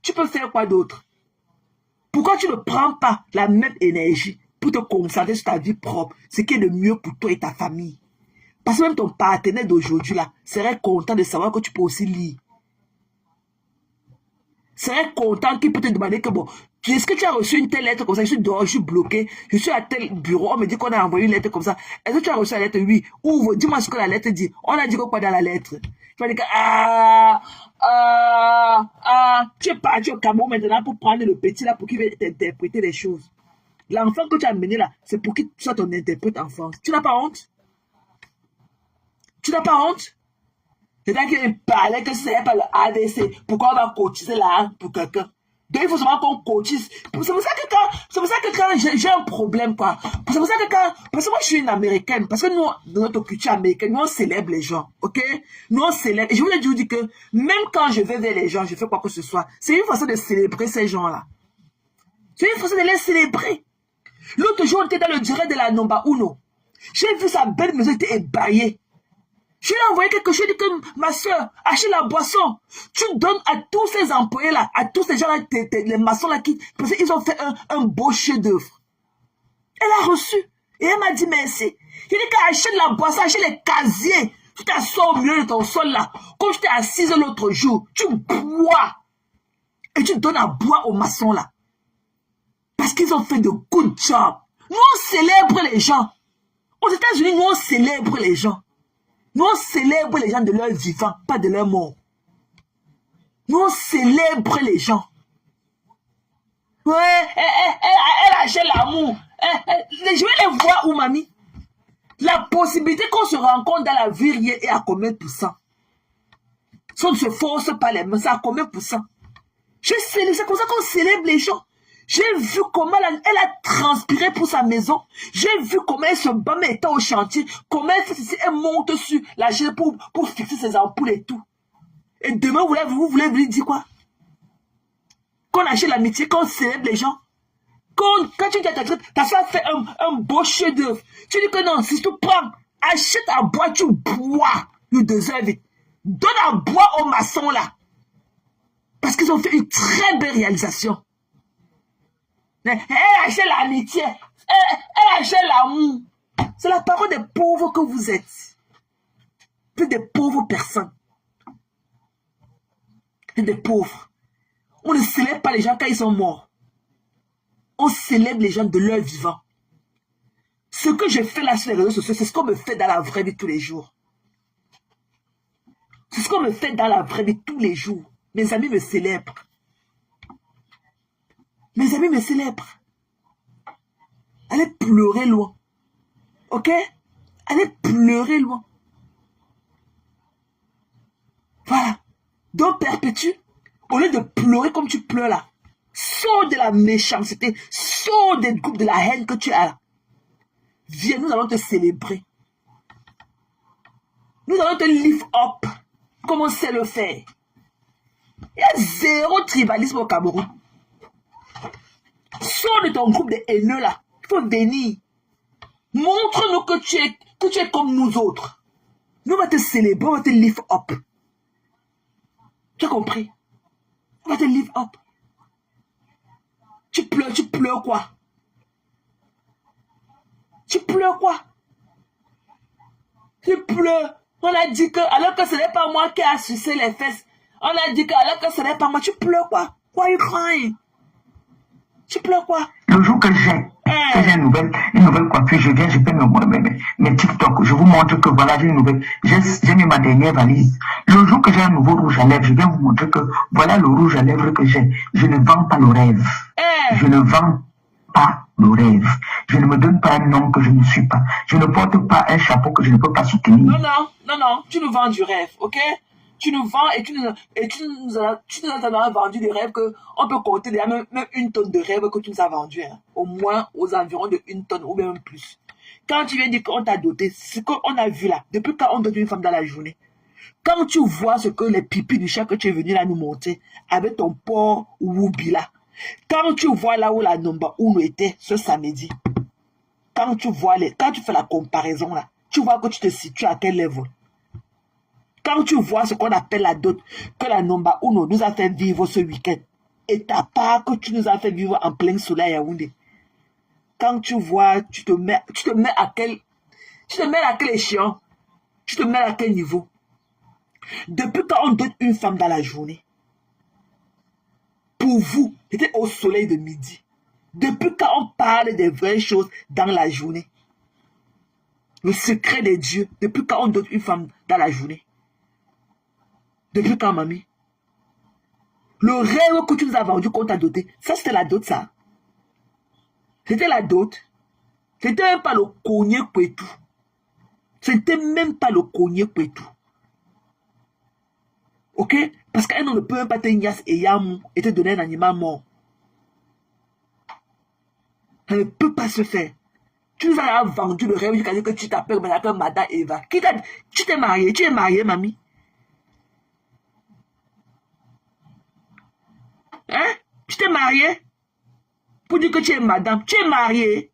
tu peux faire quoi d'autre? Pourquoi tu ne prends pas la même énergie pour te concentrer sur ta vie propre, ce qui est le mieux pour toi et ta famille? Parce que même ton partenaire d'aujourd'hui là serait content de savoir que tu peux aussi lire. Serait content qu'il peut te demander que bon, est-ce que tu as reçu une telle lettre comme ça? Je suis dehors, je suis bloqué, je suis à tel bureau, on me dit qu'on a envoyé une lettre comme ça. Est-ce que tu as reçu la lettre? Oui. Ouvre, dis-moi ce que la lettre dit. On a dit quoi dans la lettre? Tu vas dire que tu es parti au Cameroun maintenant pour prendre le petit là pour qu'il vienne t'interpréter les choses. L'enfant que tu as amené là, c'est pour qu'il soit ton interprète enfant. Tu n'as pas honte? Tu n'as pas honte? C'est-à-dire qu'il parlait que ce n'est pas le ADC. Pourquoi on va cotiser là pour quelqu'un? Donc il faut seulement qu'on cotise. C'est pour ça que quand j'ai un problème, quoi. C'est pour ça que quand. Parce que moi je suis une américaine. Parce que nous, dans notre culture américaine, nous on célèbre les gens. Ok? Nous on célèbre. Et je voulais dire que même quand je vais vers les gens, je fais quoi que ce soit. C'est une façon de célébrer ces gens-là. C'est une façon de les célébrer. L'autre jour, on était dans le direct de la Nomba Uno. J'ai vu sa belle maison, elle était ébaillée. Je lui ai envoyé quelque chose, je lui ai dit que ma soeur, achète la boisson. Tu donnes à tous ces employés-là, à tous ces gens-là, les maçons-là, parce qu'ils ont fait un beau chef-d'œuvre. Elle a reçu. Et elle m'a dit merci. Je lui ai dit qu'achète la boisson, achète les casiers. Tu t'assois au milieu de ton sol là. Comme je t'ai assise l'autre jour, tu bois. Et tu donnes à boire aux maçons là. Parce qu'ils ont fait de good job. Nous, on célèbre les gens. Aux États-Unis, nous, on célèbre les gens. Nous, on célèbre les gens de leur vivant, pas de leur mort. Nous, on célèbre les gens. Ouais, elle achète l'amour. Je vais les voir où, mamie? La possibilité qu'on se rencontre dans la vie réelle est à combien de pourcents? Si on ne se force pas les mains, c'est à combien de pourcents? C'est comme ça qu'on célèbre les gens. J'ai vu comment elle a transpiré pour sa maison. J'ai vu comment elle se bat, mais étant au chantier. Comment elle monte sur la chaise pour fixer ses ampoules et tout. Et demain, vous voulez lui dire quoi? Qu'on achète l'amitié, qu'on célèbre les gens. Quand tu dis à ta soeur fait un beau chef-d'œuvre. Tu dis que non, si tu prends, achète à boire, tu bois. You deserve it. Donne à boire aux maçons là. Parce qu'ils ont fait une très belle réalisation. Elle achète l'amitié. Elle achète l'amour. C'est la parole des pauvres que vous êtes. Vous êtes des pauvres personnes. Vous êtes des pauvres. On ne célèbre pas les gens quand ils sont morts. On célèbre les gens de leur vivant. Ce que je fais là sur les réseaux sociaux, c'est ce qu'on me fait dans la vraie vie tous les jours. C'est ce qu'on me fait dans la vraie vie tous les jours. Mes amis me célèbrent. Mes amis me célèbrent. Allez pleurer loin. Ok? Allez pleurer loin. Voilà. Donc, perpétue, au lieu de pleurer comme tu pleures là, sors de la méchanceté, sors des groupes de la haine que tu as là. Viens, nous allons te célébrer. Nous allons te lift up. Comme on sait le faire. Il y a zéro tribalisme au Cameroun. Sors de ton groupe de haineux là. Il faut venir. Montre-nous que tu es comme nous autres. Nous, on va te célébrer, on va te lift up. Tu as compris? On va te lift up. Tu pleures quoi? Tu pleures quoi? Tu pleures. On a dit que, alors que ce n'est pas moi qui a sucé les fesses. On a dit que, alors que ce n'est pas moi, tu pleures quoi? Why you crying? Tu pleures quoi? Le jour que j'ai une nouvelle coiffure, je viens, je fais mes TikTok. Je vous montre que voilà, j'ai une nouvelle. J'ai mis ma dernière valise. Le jour que j'ai un nouveau rouge à lèvres, je viens vous montrer que voilà le rouge à lèvres que j'ai. Je ne vends pas le rêve. Je ne vends pas le rêve. Je ne me donne pas un nom que je ne suis pas. Je ne porte pas un chapeau que je ne peux pas soutenir. Non. Tu nous vends du rêve, ok? Tu nous vends et tu nous as vendu des rêves qu'on peut compter déjà même 1 tonne de rêves que tu nous as vendus. Hein. Au moins aux environs de 1 tonne ou même plus. Quand tu viens dire qu'on t'a doté, ce qu'on a vu là, depuis quand on donne une femme dans la journée. Quand tu vois ce que les pipis du chat que tu es venu là nous montrer avec ton porc Woubi là. Quand tu vois là où la Nomba Uno était ce samedi. Quand tu fais la comparaison là, tu vois que tu te situes à quel level. Quand tu vois ce qu'on appelle la dot, que la Nomba Uno nous a fait vivre ce week-end, et ta part que tu nous as fait vivre en plein soleil à Yaoundé, quand tu vois, tu te mets à quel échéant, tu te mets à quel niveau. Depuis quand on dote une femme dans la journée, pour vous, c'était au soleil de midi. Depuis quand on parle des vraies choses dans la journée, le secret des dieux, depuis quand on dote une femme dans la journée. Depuis quand, mamie? Le rêve que tu nous as vendu qu'on t'a doté, ça c'était la dot, ça. C'était la dot. C'était même pas le cogné tout. C'était même pas le cogné tout. Ok? Parce qu'un homme ne peut même pas te niasse et yamou et te donner un animal mort. Ça ne peut pas se faire. Tu nous as vendu le rêve jusqu'à dire que tu t'appelles Madame Eva. Tu t'es mariée, tu es mariée, mamie. Hein? Tu t'es mariée? Pour dire que tu es madame, tu es mariée.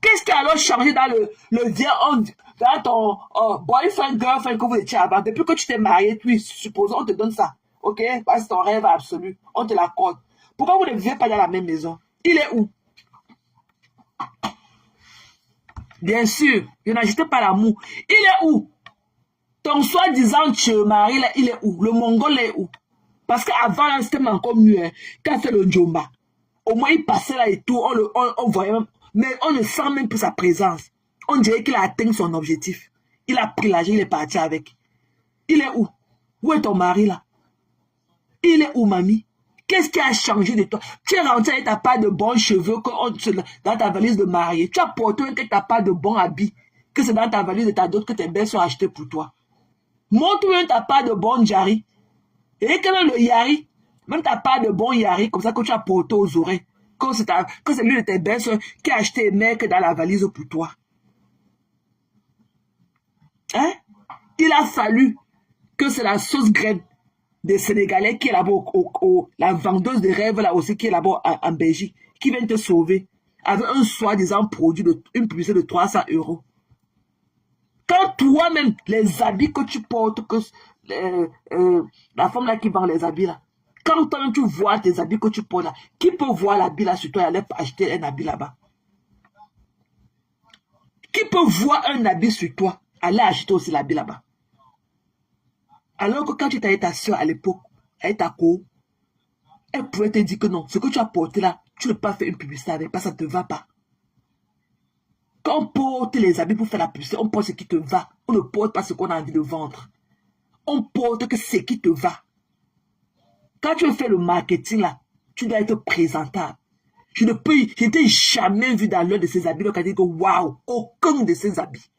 Qu'est-ce qui a alors changé dans le vieux homme, dans ton boyfriend, girlfriend que vous étiez avant? Depuis que tu t'es mariée, puis supposons on te donne ça. Ok? Parce que c'est ton rêve absolu. On te l'accorde. Pourquoi vous ne vivez pas dans la même maison? Il est où? Bien sûr, je n'agite pas l'amour. Il est où? Ton soi-disant mari, là, il est où? Le Mongol est où? Parce qu'avant, c'était encore mieux. Hein, quand c'est le Djomba. Au moins, il passait là et tout. On voyait même. Mais on ne sent même plus sa présence. On dirait qu'il a atteint son objectif. Il a pris l'argent, il est parti avec. Il est où? Où est ton mari là? Il est où, mamie? Qu'est-ce qui a changé de toi? Tu es rentré avec ta part de bons cheveux dans ta valise de mariée. Tu as porté que ta part de bons habits. Que c'est dans ta valise de ta dot que tes belles sont achetées pour toi. Montre-moi ta part de bons yari. Et que même le yari, même ta part de bons yari, comme ça que tu as porté aux oreilles. Que c'est l'une de tes belles soeurs qui a acheté un mec dans la valise pour toi. Hein? Il a fallu que c'est la sauce graine des Sénégalais qui est là-bas, la vendeuse de rêves là aussi qui est là-bas en Belgique, qui vient te sauver avec un soi-disant produit, une publicité de 300 €. Quand toi-même, les habits que tu portes, que la femme là qui vend les habits là, quand toi-même tu vois tes habits que tu portes là, qui peut voir l'habit là sur toi et aller acheter un habit là-bas? Qui peut voir un habit sur toi, aller acheter aussi l'habit là-bas? Alors que quand tu étais avec ta soeur à l'époque, avec ta co, elle pouvait te dire que non, ce que tu as porté là, tu ne peux pas faire une publicité avec, parce que ça ne te va pas. Quand on porte les habits pour faire la publicité, on porte ce qui te va. On ne porte pas ce qu'on a envie de vendre. On porte que ce qui te va. Quand tu fais le marketing là, tu dois être présentable. Je n'ai jamais vu dans l'un de ces habits qui a dit que waouh, aucun de ces habits.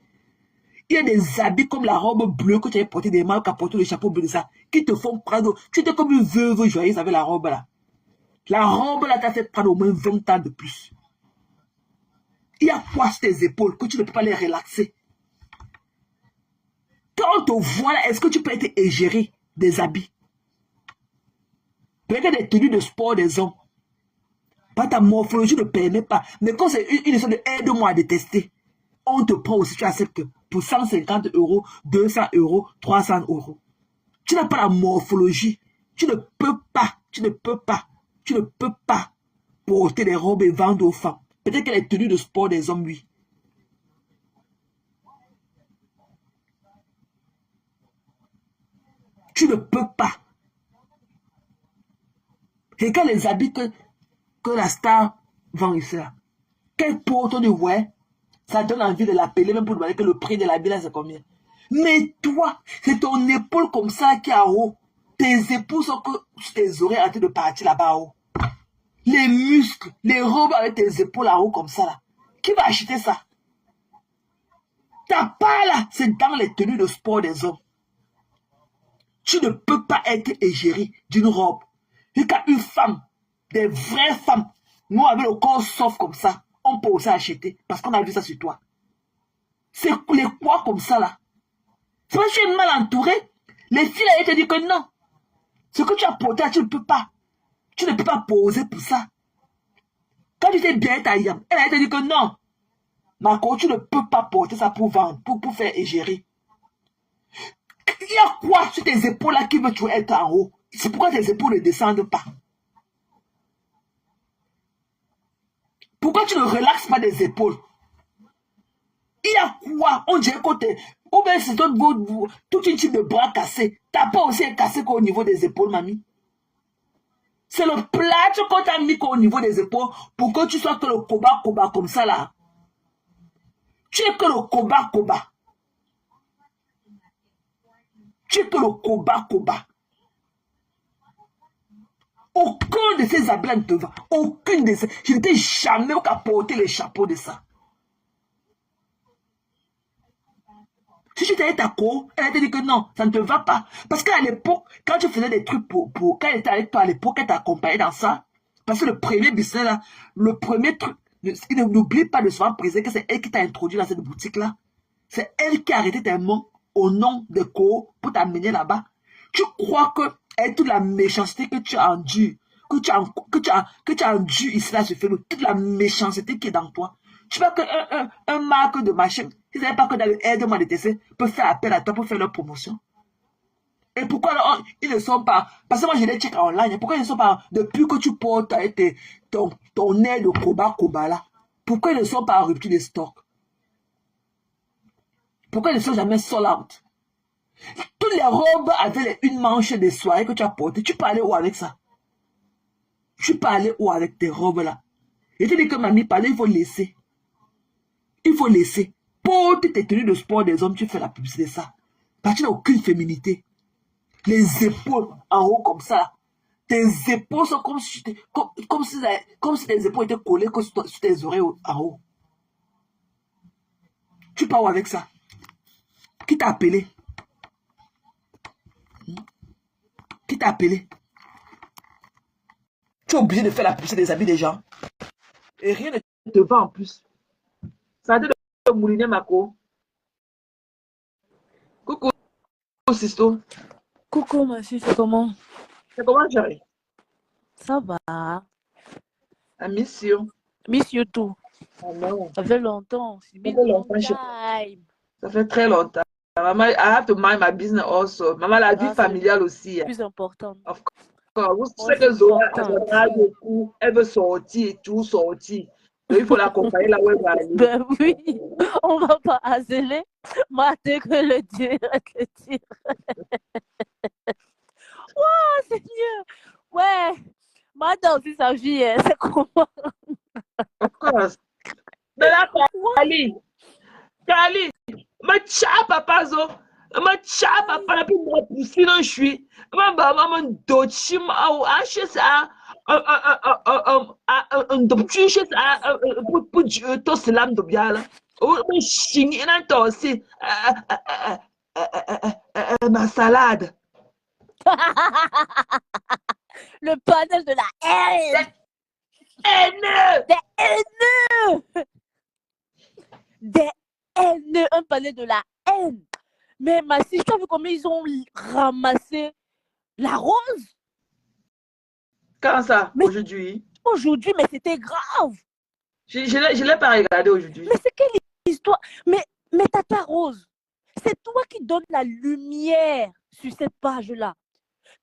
Il y a des habits comme la robe bleue que tu as portée, des marques qui ont porté le chapeau bleu de ça, qui te font prendre. Tu étais comme une veuve joyeuse avec la robe là. La robe là t'a fait prendre au moins 20 ans de plus. Il y a quoi sur tes épaules que tu ne peux pas les relaxer? Quand on te voit là, est-ce que tu peux être égéré des habits? Peut-être des tenues de sport des hommes. Pas ta morphologie ne permet pas. Mais quand c'est une histoire de aide-moi à détester, on te prend aussi, tu acceptes pour 150 €, 200 €, 300 €. Tu n'as pas la morphologie. Tu ne peux pas porter des robes et vendre aux femmes. Peut-être que les tenues de sport des hommes, oui. Tu ne peux pas. Regarde les habits que la star vend ici là. Quel porte de ouais, ça donne envie de l'appeler même pour demander que le prix de l'habit là c'est combien. Mais toi, c'est ton épaule comme ça qui est en haut. Tes épaules sont que tes oreilles en train de partir là-bas en haut. Les muscles, les robes avec tes épaules en haut comme ça là. Qui va acheter ça? Ta part là, c'est dans les tenues de sport des hommes. Tu ne peux pas être égérie d'une robe. Jusqu'à une femme, des vraies femmes, nous avec le corps soft comme ça, on peut aussi acheter parce qu'on a vu ça sur toi. C'est les quoi comme ça là? C'est parce que tu es mal entouré. Les filles elles te disent que non. Ce que tu as porté, tu ne peux pas. Tu ne peux pas poser pour ça. Quand tu t'es bien taillé, elle te dit que non. Marco, tu ne peux pas porter ça pour vendre, pour faire égérer. Il y a quoi sur tes épaules là qui veut toujours être en haut? C'est pourquoi tes épaules ne descendent pas. Pourquoi tu ne relaxes pas des épaules? Il y a quoi? On dirait que t'es... Ou bien c'est toute une type de bras cassé. T'as pas aussi cassé qu'au niveau des épaules, mamie. C'est le plâtre qu'on t'a mis qu'au niveau des épaules pour que tu sois que le koba comme ça là. Tu es que le koba. Tu es que le koba. Aucun de ces habits ne te va. Aucune de ces... Je n'étais jamais qu'à porter les chapeaux de ça. Si tu étais avec ta co, elle a dit que non, ça ne te va pas. Parce qu'à l'époque, quand tu faisais des trucs quand elle était avec toi à l'époque, elle t'accompagnait dans ça. Parce que le premier business là, le premier truc, n'oublie pas de se faire briser que c'est elle qui t'a introduit dans cette boutique là. C'est elle qui a arrêté tes mains au nom de co pour t'amener là-bas. Tu crois que avec toute la méchanceté que tu as enduré, que tu as enduré ici là, toute la méchanceté qui est dans toi. Tu vois qu'un marque de machin, tu ne savais pas que dans le aide-moi de TC peut faire appel à toi pour faire leur promotion. Et pourquoi alors, ils ne sont pas... Parce que moi, je les check en ligne. Pourquoi ils ne sont pas... Depuis que tu portes ton aide de Koba là, pourquoi ils ne sont pas en rupture de stock? Pourquoi ils ne sont jamais sold out? Toutes les robes avec une manche de soirée que tu as portées, tu peux aller où avec ça? Tu peux aller où avec tes robes là? Et tu dis que mamie parlait, il faut laisser. Il faut laisser. Porte tes tenues de sport des hommes, tu fais la publicité de ça. Parce que tu n'as aucune féminité. Les épaules en haut comme ça. Tes épaules sont comme si tes épaules étaient collées sur tes oreilles en haut. Tu pars où avec ça? Qui t'a appelé? Qui t'a appelé? Tu es obligé de faire la publicité des habits des gens. Et rien ne te va en plus. Ça a été de mouliner Mako. Coucou, Sisto. Coucou, ma fille, c'est comment? C'est comment, chérie? Ça va. I miss you. Miss you too. Oh non. Ça fait longtemps. Ça fait longtemps. Ça fait très longtemps. Maman, I have to mind my business also. Maman, la vie familiale aussi. C'est plus important. Of course. Vous savez que Zoé, elle veut sortir, tout sortir. Donc, il faut l'accompagner là où elle va aller. Ben oui, on va pas haseler. Moi, dès que le dire. Oh, Seigneur. Ouais. Moi, aussi sa vie, hein. C'est comment? Of course. Mais là, Kali, me tcha papa zo, me tcha papa la puis me pousser dans chui, me baba me dochi ma ou acheter ça, un petit chez ça, pour tout cela me dobia là, ou me chigner dans toi aussi, ma salade. Le panel de la haine. Haineux. Des haineux. Des haineux. Un panel de la haine. Mais ma si, tu as vu comment ils ont ramassé la rose? Quand ça? Aujourd'hui? Aujourd'hui, mais c'était grave. Je ne l'ai pas regardé aujourd'hui. Mais c'est quelle histoire? Mais Tata Rose, c'est toi qui donnes la lumière sur cette page-là.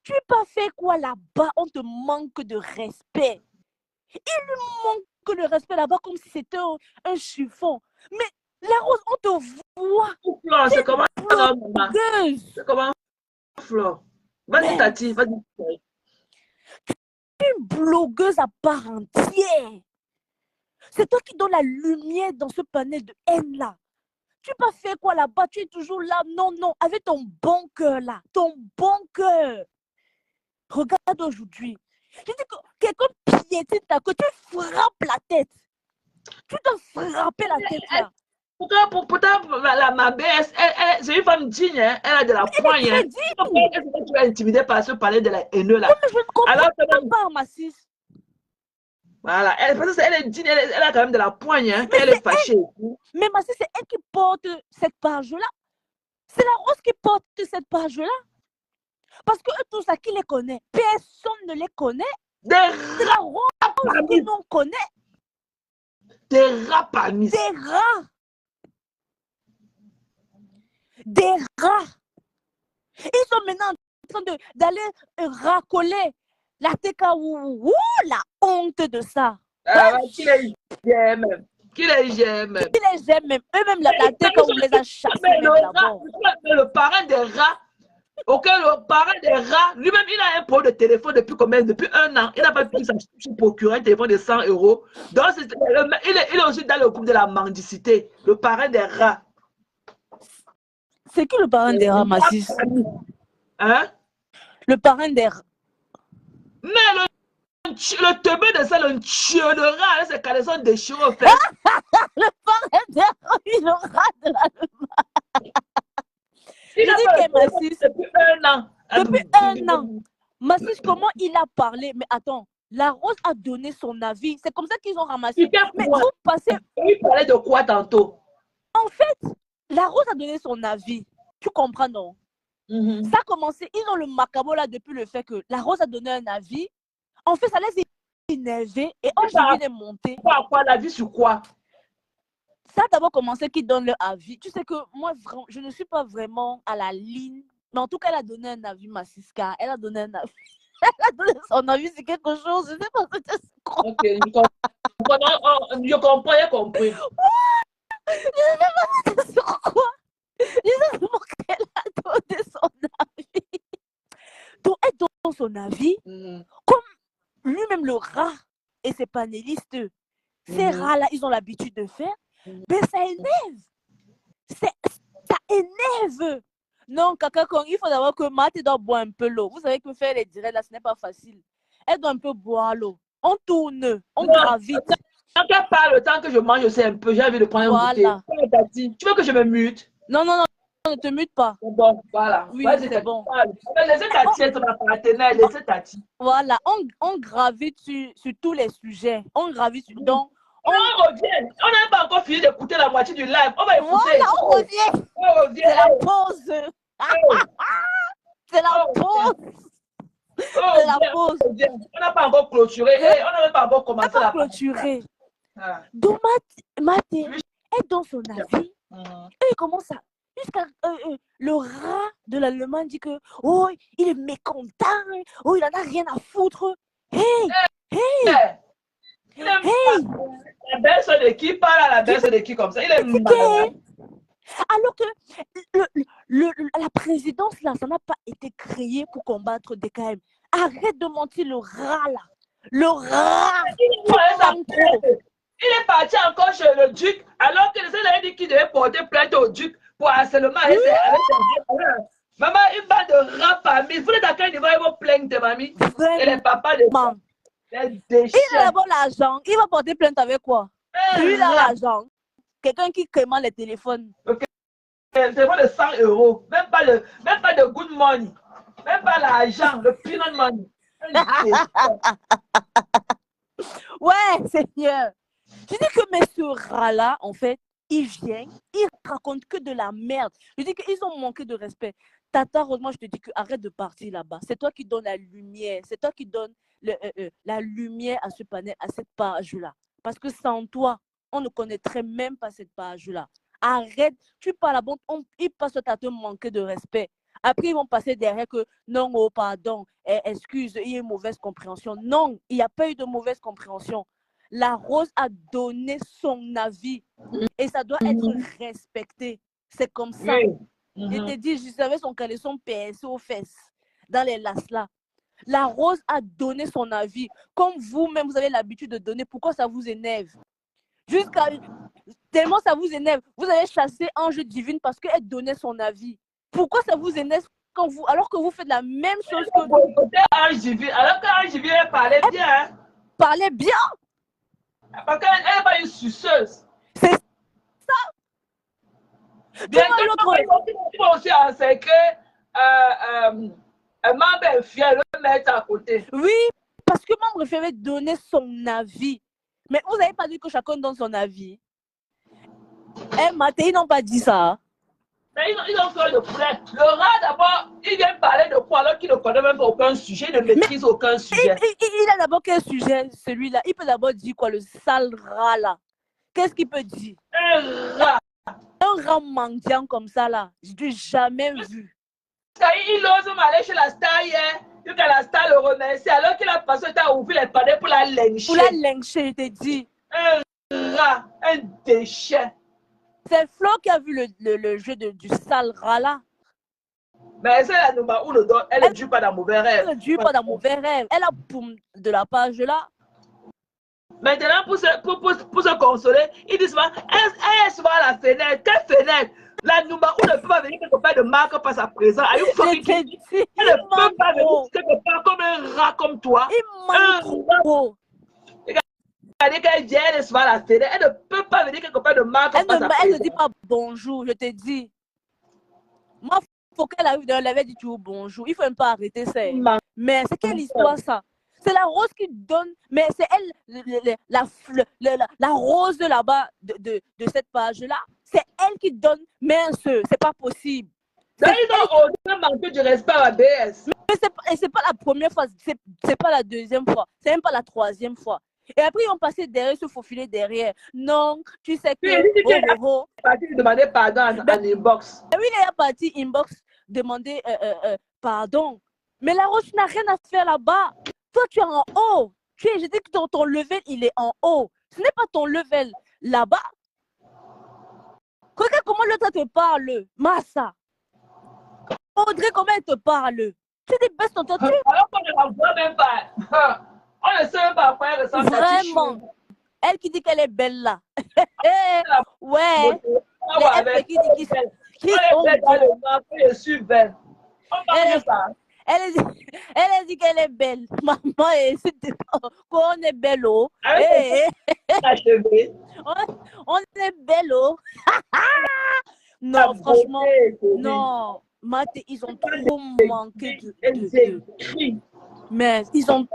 Tu n'as pas fait quoi là-bas? On te manque de respect. Il lui manque de respect là-bas comme si c'était un chiffon. Mais la Rose, on te voit. Flore, c'est comment? C'est comment, Flore? Vas-y, Tati, vas-y. Tu es une blogueuse à part entière. C'est toi qui donnes la lumière dans ce panel de haine-là. Tu n'as pas fait quoi là-bas? Tu es toujours là. Non, avec ton bon cœur là. Ton bon cœur. Regarde aujourd'hui. Je dis que quelqu'un piétine ta queue, tu frappes la tête. Tu dois frapper la tête là. Pourtant, ma baisse, c'est une femme digne, hein? Elle a de la poigne. Elle est intimidée par ce palais de la haine là. Mais je ne comprends pas, ma sis. Voilà, elle est digne, elle a quand même de la poigne, hein? Elle est fâchée. Mais ma sis, c'est elle qui porte cette page-là. C'est la Rose qui porte cette page-là. Parce que eux tous, à qui les connaît? Personne ne les connaît. C'est la Rose que l'on connaît. Des rats parmi. Des rats. Des rats. Ils sont maintenant en train d'aller racoler la TKW. La honte de ça. Qui les gère même. Qui les gère même. Qui les aime même. Eux-mêmes, la TKW les a chassés même d'abord. Le parent des rats, le parent des rats, lui-même, il a un problème de téléphone depuis combien? Depuis 1 an. Il n'a pas pu se procurer un téléphone de 100 €. Donc, il est aussi dans le groupe de la mendicité. Le parent des rats. C'est qui le parent des rats, Massis? Hein? Le parent des rats. Mais le teubé de ça, le chiolera, avec ses caleçons déchirés au fait. Le parent des rats, le rat de la... Il a dit que Massis, depuis 1 an. Depuis 1 an. Massis, comment il a parlé? Mais attends, la Rose a donné son avis. C'est comme ça qu'ils ont ramassé. Mais vous passez... Il parlait de quoi tantôt? En fait, la Rose a donné son avis. Tu comprends, non? Ça a commencé, ils ont le macabre là depuis le fait que la Rose a donné un avis. En fait, ça les a énervés et Angéline est montée. Quoi, l'avis sur quoi? Ça a d'abord commencé qu'ils donnent leur avis. Tu sais que moi, je ne suis pas vraiment à la ligne. Mais en tout cas, elle a donné un avis, Massiska. Elle a donné un avis. Elle a donné son avis sur quelque chose. Je ne sais pas ce que c'est quoi. Ok, je comprends, j'ai compris. Je ne sais pas ce que c'est sur quoi. Je sais seulement qu'elle a donné son avis. Donc, elle donne son avis. Comme lui-même, le rat et ses panélistes, ces rats-là, ils ont l'habitude de faire. Mais ça énerve. Ça énerve. Non, Kaka Kong, il faut d'abord que Mathé doit boire un peu l'eau. Vous savez que faire les directs là, ce n'est pas facile. Elle doit un peu boire l'eau. On tourne, on gravite. Quand elle parle, le temps que je mange, je sais un peu. J'ai envie de prendre un goûter. Tu veux que je me mute? Non, ne te mute pas. Bon, voilà. Oui, c'est bon. Laissez Tati être ma partenaire, laissez Tati. Voilà, on gravite sur tous les sujets. On gravite sur... Donc, on revient. On n'a pas encore fini d'écouter la moitié du live. On va écouter. Voilà, on revient. C'est la pause. C'est la pause. C'est la pause. On n'a pas encore clôturé. On n'a pas encore commencé à clôturer. Donc, Mathé, elle donne son avis. Et il commence à... Jusqu'à le rat de l'Allemand dit que oh, il est mécontent. Oh, il en a rien à foutre. Hey! La belle-sœur de qui parle à la belle-sœur de qui comme ça? Il est malade. Alors que la présidence, là, ça n'a pas été créé pour combattre DKM. Arrête de mentir, le rat, là. Le rat. Il est parti encore chez le duc, alors que les avait dit qu'il devait porter plainte au duc pour harcèlement. Maman, une bande de rats parmi. Vous êtes à quel niveau ils vont plaindre, mamie? Et les papas de il a d'abord l'argent. Il va porter plainte avec quoi? Lui, il a l'argent. Quelqu'un qui commande les téléphones. Okay. Le téléphone de 100 €. Même pas de good money. Même pas l'argent, le peanut money. Ouais, Seigneur. Tu dis que mais ce rat-là, en fait, il vient, il raconte que de la merde. Je dis qu'ils ont manqué de respect. Tata, heureusement, je te dis que arrête de partir là-bas. C'est toi qui donnes la lumière. C'est toi qui donnes la lumière à ce panel, à cette page-là. Parce que sans toi, on ne connaîtrait même pas cette page-là. Arrête, tu parles à bon, ils passent à te manquer de respect. Après, ils vont passer derrière que non, oh, pardon, excuse, il y a une mauvaise compréhension. Non, il n'y a pas eu de mauvaise compréhension. La Rose a donné son avis et ça doit être respecté. C'est comme ça. Je te dis, je savais son caleçon PSC aux fesses, dans les lasses là. La Rose a donné son avis. Comme vous-même, vous avez l'habitude de donner. Pourquoi ça vous énerve? Tellement ça vous énerve. Vous avez chassé Ange Divine parce qu'elle donnait son avis. Pourquoi ça vous énerve alors que vous faites la même chose que... Ange Divine. Alors qu'Ange Divine, elle parlait bien. Hein? Parlait bien. Parce qu'elle n'est pas une suceuse. C'est ça. Bientôt, ils vont aussi encercler Membre fier, le mettre à côté. Oui, parce que Membre fier avait donné son avis. Mais vous n'avez pas dit que chacun donne son avis. Mathé, ils n'ont pas dit ça. Mais ils ont fait le poulet. Le rat, d'abord, il vient parler de quoi alors qu'il ne connaît même pas aucun sujet, il ne maîtrise aucun sujet. Il a d'abord quel sujet, celui-là? Il peut d'abord dire quoi, le sale rat là? Qu'est-ce qu'il peut dire? Un rat. Un rat mendiant comme ça là, je n'ai jamais vu. il ose m'aller chez la star hier. Que la star le remercie. Alors qu'il a passé le temps à ouvrir les panneaux pour la lyncher. Pour la lyncher, je t'ai dit. Un rat, un déchet. C'est Flo qui a vu le jeu du sale rat là. Mais c'est la Nouma ou le dos, elle ne dure pas dans mauvais rêve. Elle ne dure pas dans mauvais rêve. Elle a poum de la page là. Maintenant, pour se consoler, ils disent souvent, elle se voit à la fenêtre. Quelle fenêtre? La Nouma ou ne peut pas venir quelque part de marque par sa présence. Elle ne peut pas venir quelque part comme un rat comme toi. Il manque trop. Elle vient, elle se voit à la fenêtre. Elle ne peut pas venir quelque part de marque par sa présence. Elle ne dit pas bonjour, je te dis. Moi, il faut qu'elle arrive dans la dit toujours bonjour. Il faut même pas arrêter ça. Mais c'est quelle histoire ça? C'est la rose qui donne, mais c'est elle, la rose de là-bas, de cette page-là, c'est elle qui donne, mais c'est pas possible. Ils ont manqué du respect à la BS. Mais c'est pas la première fois, c'est pas la deuxième fois, c'est même pas la troisième fois. Et après, ils ont passé derrière, se faufiler derrière. Non, tu sais que... Il est parti demander pardon en inbox. Oui, il est parti inbox demander pardon. Mais la rose n'a rien à faire là-bas. Toi, tu es en haut. Je dis que ton level, il est en haut. Ce n'est pas ton level là-bas. Regarde comment l'autre te parle. Massa. Audrey, comment elle te parle? Tu débaisses ton tortue. Alors qu'on ne la voit même pas. On ne sait même pas quoi elle ressemble. Vraiment. Elle qui dit qu'elle est belle là. Ouais. Elle qui dit qu'elle est belle. Elle dit qu'elle est belle. Maman, on est belle. Oh. On est belle. Oh. Non, franchement, non. Maté, ils ont trop manqué mais ils ont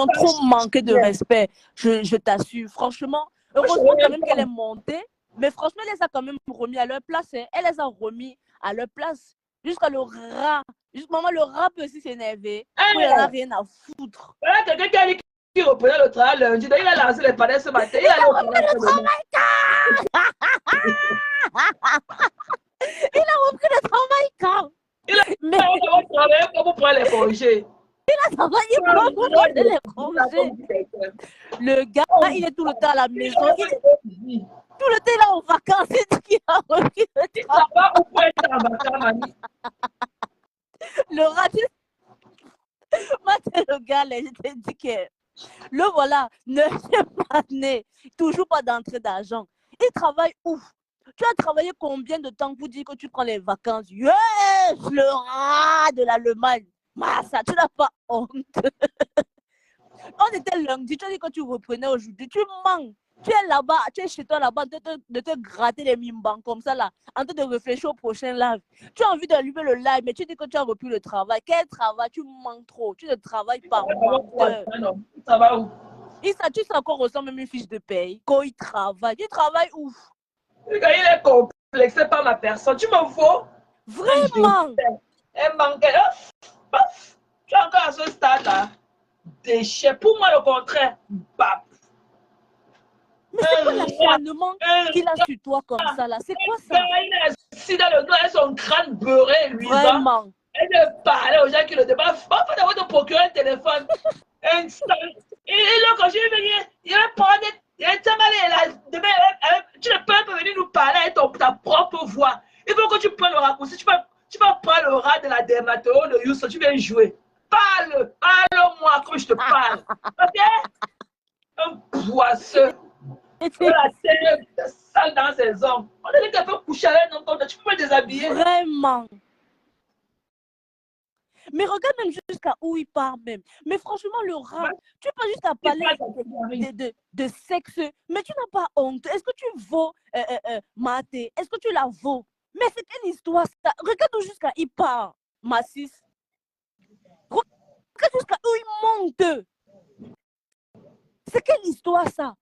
trop manqué de respect. Je t'assure. Franchement, heureusement quand même qu'elle est montée. Mais franchement, elle les a quand même remis à leur place. Hein. Elle les a remis à leur place. Jusqu'à le rat. Jusqu'à le rat peut aussi s'énerver. Il n'en a rien à foutre. Voilà quelqu'un qui reprenait le travail lundi. Il a lancé les panneaux ce matin. Il a repris le travail. Il a repris le travail quand? Il a travaillé pour prendre les congés. Il a travaillé pour prendre les congés. Le gars, il est tout le temps à la maison. Tout le temps, il est en vacances. C'est tout qu'il a repris le travail. Où peut être en vacances, mamie? Le rat, le gars, là, je t'ai dit que le voilà, ne s'est pas né. Toujours pas d'entrée d'argent. Il travaille ouf. Tu as travaillé combien de temps pour dire que tu prends les vacances? Yes, le rat de l'Allemagne. Massa, tu n'as pas honte. On était lundi, tu as dit que tu reprenais aujourd'hui. Tu manques. Tu es là-bas, tu es chez toi là-bas, de te gratter les mimbans comme ça là, en train de réfléchir au prochain live. Tu as envie d'allumer le live, mais tu dis que tu as repris le travail. Quel travail? Tu manques trop. Tu ne travailles pas. Ça va où? Tu sais qu'on ressent même une fiche de paye. Quand il travaille ouf. Il est complexé par ma personne. Tu m'en fous? Vraiment? Elle manquait. Tu es encore à ce stade-là. Déchet. Pour moi, le contraire. Bap. Mais c'est quoi l'acharnement qu'il a sur toi comme ça là? C'est quoi ça? Il est assis dans le dos avec son crâne beurré, lui. Vraiment. Elle ne parlait aux gens qui le débattent. Il faut d'abord te procurer un téléphone. Et là, quand je vais venir, il va prendre. Tu ne peux pas venir nous parler avec ta propre voix. Il faut que tu prennes le raccourci. Tu vas prendre le rat de la dermatologue de Youssef. Tu viens jouer. Parle-moi comme je te parle. Ok? Un poisseux. La tête sale dans ses ongles. On a dit qu'elle peut coucher avec un homme comme ça. Tu peux me déshabiller. Vraiment. Mais regarde même jusqu'à où il part même. Mais franchement, le rat, tu peux juste à parler de sexe, mais tu n'as pas honte. Est-ce que tu vaux Maté? Est-ce que tu la vaux? Mais c'est quelle histoire ça? Regarde jusqu'à où il part, Massis. Regarde jusqu'à où il monte. C'est quelle histoire ça?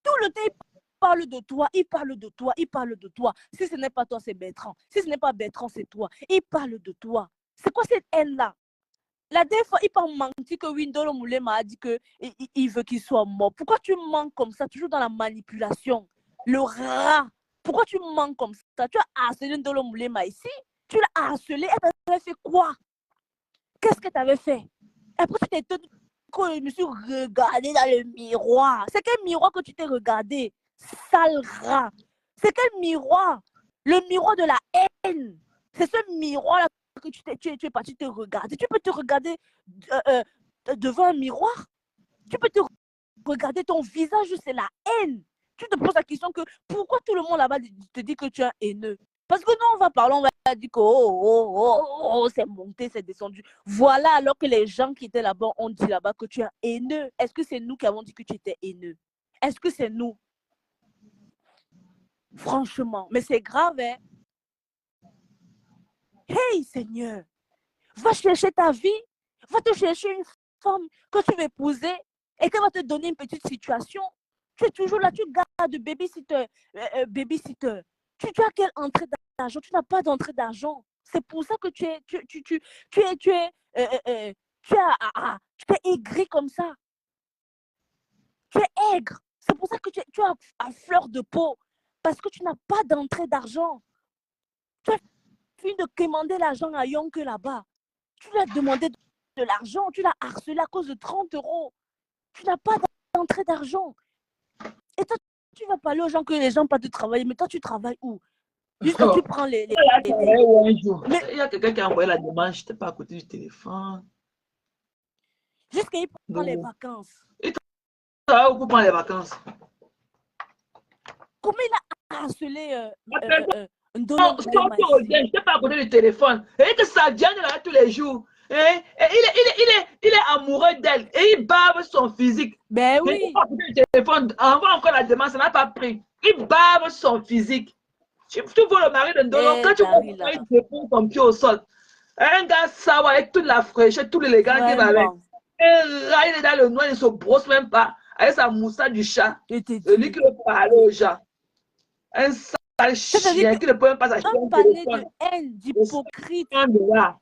Tout le temps, il parle de toi, il parle de toi, il parle de toi. Si ce n'est pas toi, c'est Bertrand. Si ce n'est pas Bertrand, c'est toi. Il parle de toi. C'est quoi cette haine-là? La dernière fois, il peut mentir que Windolo Moulema a dit qu'il veut qu'il soit mort. Pourquoi tu mens comme ça, toujours dans la manipulation? Le rat. Pourquoi tu mens comme ça? Tu as harcelé Windolo Moulema ici. Tu l'as harcelé, elle t'avait fait quoi? Qu'est-ce que tu avais fait? Après, tu t'es étonné quand je me suis regardée dans le miroir. C'est quel miroir que tu t'es regardé? Sale rat. C'est quel miroir? Le miroir de la haine. C'est ce miroir-là que tu es parti te regarder. Tu peux te regarder devant un miroir. Tu peux te regarder ton visage, c'est la haine. Tu te poses la question que pourquoi tout le monde là-bas te dit que tu es un haineux? Parce que nous, on va parler, on va dire que c'est monté, c'est descendu. Voilà, alors que les gens qui étaient là-bas ont dit là-bas que tu es un haineux. Est-ce que c'est nous qui avons dit que tu étais haineux? Est-ce que c'est nous? Franchement, mais c'est grave, hein? Hey, Seigneur, va chercher ta vie, va te chercher une femme que tu veux épouser et qu'elle va te donner une petite situation. Tu es toujours là, tu gardes babysitter. Tu as quelle entrée d'argent? Tu n'as pas d'entrée d'argent. C'est pour ça que tu es aigri comme ça. Tu es aigre. C'est pour ça que tu es à fleur de peau. Parce que tu n'as pas d'entrée d'argent. Tu as fini de commander l'argent à Yonke là-bas. Tu lui as demandé de l'argent. Tu l'as harcelé à cause de 30 €. Tu n'as pas d'entrée d'argent. Et toi, tu vas parler aux gens que les gens pas de travailler. Mais toi, tu travailles où? Jusqu'à tu prends les... Un jour. Mais il y a quelqu'un qui a envoyé la demande, je n'étais pas à côté du téléphone. Jusqu'à il prend les vacances. Et toi, où pour prendre les vacances? Comment il a harcelé je n'étais pas à côté du téléphone. Et que ça Diane là tous les jours. Et il est amoureux d'elle. Et il bave son physique. Ben oui. Le téléphone envoie encore la demande, ça n'a pas pris. Il bave son physique. Tu vois le mari de Ndolo, quand tu vois le mari de ton pied au sol, un gars savoir avec toute la fraîcheur, tout l'élégance qui va avec. Un rat, il est dans le noir, il ne se brosse même pas, avec sa moustache du chat. Lui qui veut parler aux gens. Un sale chien qui ne peut même pas s'acheter un panier de haine, d'hypocrite.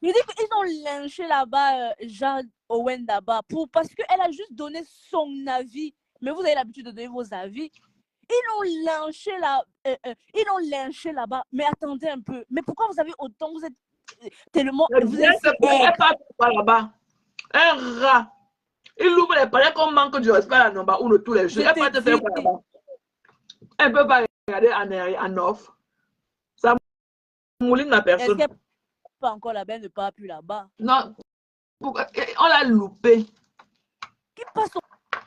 Il dit qu'ils ont lynché là-bas Jean Owen là-bas parce qu'elle a juste donné son avis. Mais vous avez l'habitude de donner vos avis. Ils l'ont lynché là-bas. Mais attendez un peu. Mais pourquoi vous avez autant? Vous êtes tellement... Vous êtes là-bas. Un rat. Il ouvre les palais comme manque du respect à Nomba ou de tous les jours. Elle ne peut pas te faire quoi là-bas. Elle ne peut pas regarder en offre. Ça mouline la personne. Est-ce qu'elle n'est pas encore là-bas? Elle ne part plus là-bas. Non. On l'a loupé. Qui passe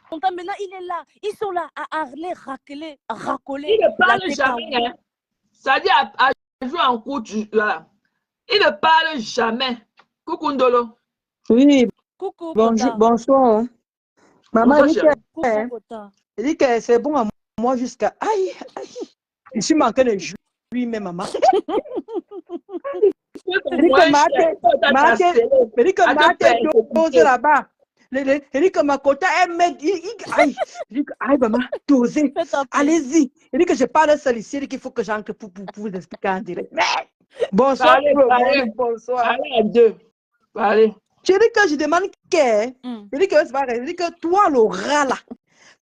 son temps maintenant? Il est là. Ils sont là à harler, racoler. Il ne parle jamais. Hein. Ça dit à jouer en cours. Là. Il ne parle jamais. Coucou Ndolo. Oui. Coucou. Bonsoir. Maman, il dit que c'est bon à moi jusqu'à... Aïe. Je suis manqué de jouer, mais maman. Il dit que là-bas. Il dit que ma quota est maigre. Aïe, maman, dosez. Allez-y. Il dit que je parle seul ici. Il dit qu'il faut que j'entre pour vous expliquer en direct. Bonsoir. Bonsoir. Allez à deux. Allez. Tu dis que je demande qu'il dit que toi, le rat là,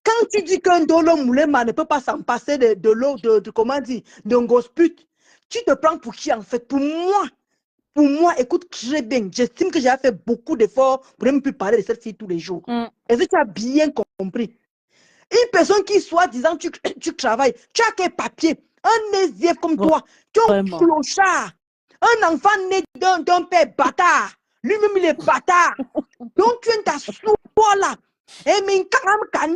quand tu dis qu'un Ndolo Moulema ne peut pas s'en passer de l'eau, comment dire, d'un gosput, tu te prends pour qui en fait? Pour moi, écoute très bien, j'estime que j'ai fait beaucoup d'efforts pour ne même plus parler de cette fille tous les jours. Est-ce que tu as bien compris? Une personne qui, soi-disant, tu travailles, tu as quel papier? Un SDF comme toi, tu es un clochard, un enfant né d'un père bâtard. Lui-même, il est bâtard. Donc, tu es ta soie là. Et min kan.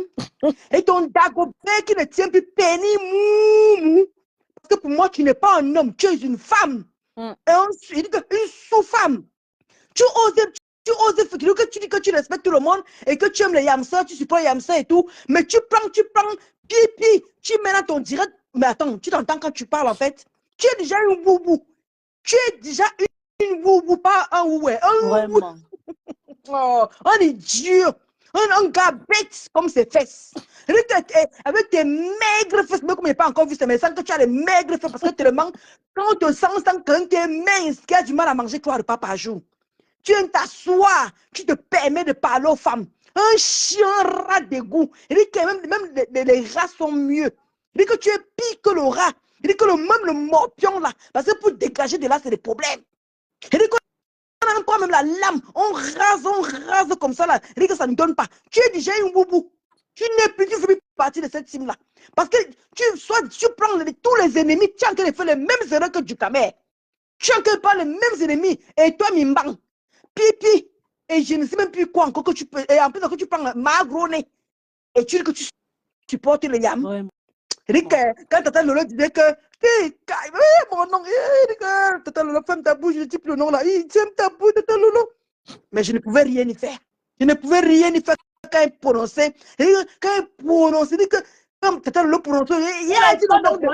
Et ton dagobé qui ne tient plus péni mou. Parce que pour moi, tu n'es pas un homme, tu es une femme. Et il dit une sous-femme. Tu oses que tu dis que tu respectes tout le monde et que tu aimes les yamsas, tu supportes les yamsas et tout. Mais tu prends pipi, tu mets dans ton direct. Mais attends, tu t'entends quand tu parles en fait. Tu es déjà une boubou. Tu es déjà une boubou, pas un oué. Un boubou. Oh, un idiot. Un gars bête comme ses fesses. Avec tes maigres fesses, mais comme je n'ai pas encore vu, mais sans que tu as les maigres fesses, parce que tellement, quand on te sent que tu es mince, qui a du mal à manger 3 repas par jour. Tu aimes t'asseoir, tu te permets de parler aux femmes. Un chien rat d'égout. Il dit que même les rats sont mieux. Il dit que tu es pire que le rat. Il dit que même le morpion là, parce que pour dégager de là, c'est des problèmes. Et dit qu'on prend même la lame, on rase comme ça là. Et dit que ça ne donne pas. Tu es déjà une boubou. Tu n'es plus, tu fais plus partie de cette team-là. Parce que tu prends tous les ennemis, tu es en train de faire les mêmes erreurs que du Camer. Tu es en train de faire les mêmes ennemis. Et toi, Mimbang, pipi. Et je ne sais même plus quoi encore que tu peux. Et en plus, que tu prends ma gros nez. Et tu dis que tu supportes les yams. Ouais. Et quand Tata Lolo disait que mon nom, Tata Lolo, ferme ta bouche, je dis plus le nom là. Il ferme ta bouche, Tata Lolo. Mais je ne pouvais rien y faire. Je ne pouvais rien y faire quand il prononçait. Quand il prononçait, dit que comme Tata Lolo prononçait, il a dit le nom de.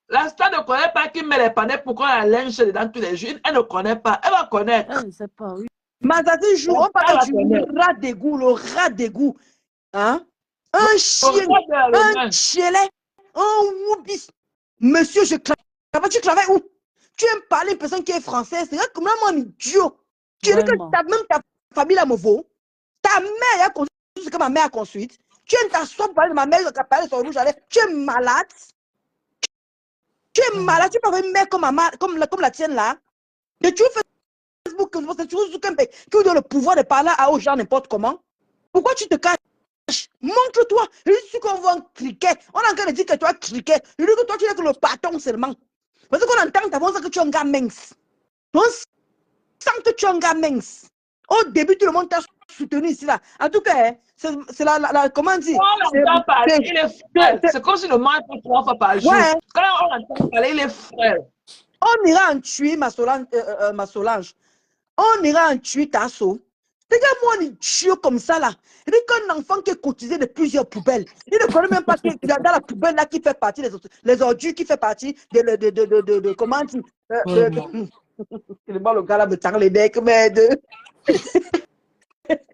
La star ne connaît pas qui met les panneaux pour qu'on la linge dans tous les jours. Elle ne connaît pas. Elle va connaître. Elle ne sait pas, oui. Mazati joue, on parle du rat d'égout, le rat d'égout. Hein? Un chien, un chielet, un woubis. Monsieur, je travaille. Tu travailles où? Tu aimes parler à une personne qui est française. C'est comme un idiot. Tu dis que même ta famille là me vaut. Ta mère a construit ce que ma mère a construit. Tu aimes t'asseoir pour parler de ma mère qui a parlé sur rouge à lèvres. Tu es malade. Tu es malade. Tu peux avoir une mère comme la tienne là. Et tu fais Facebook, qui vous donne le pouvoir de parler aux gens n'importe comment. Pourquoi tu te caches? Montre-toi. Je dis qu'on voit un cricket. On a encore dit que toi, cricket. Je dis que toi, tu n'es que le patron seulement. Parce qu'on entend ta voix que tu es un gars mince. On sent que tu es un gars mince. Au début, tout le monde t'a soutenu ici là. En tout cas, c'est la comment dire? Quand on entend parler, il est frère. C'est comme si le mal fait 3 fois par jour. Ouais. Quand on entend parler, il est frère. On ira en tuer ma Solange. On ira en tuer Tasso. Regarde-moi, on tue comme ça là. Il dit qu'un enfant qui est cotisé de plusieurs poubelles. Il ne connaît même pas qu'il y a dans la poubelle là qui fait partie des ordures, qui fait partie de comment dire. Le gars là me tend les becs, mais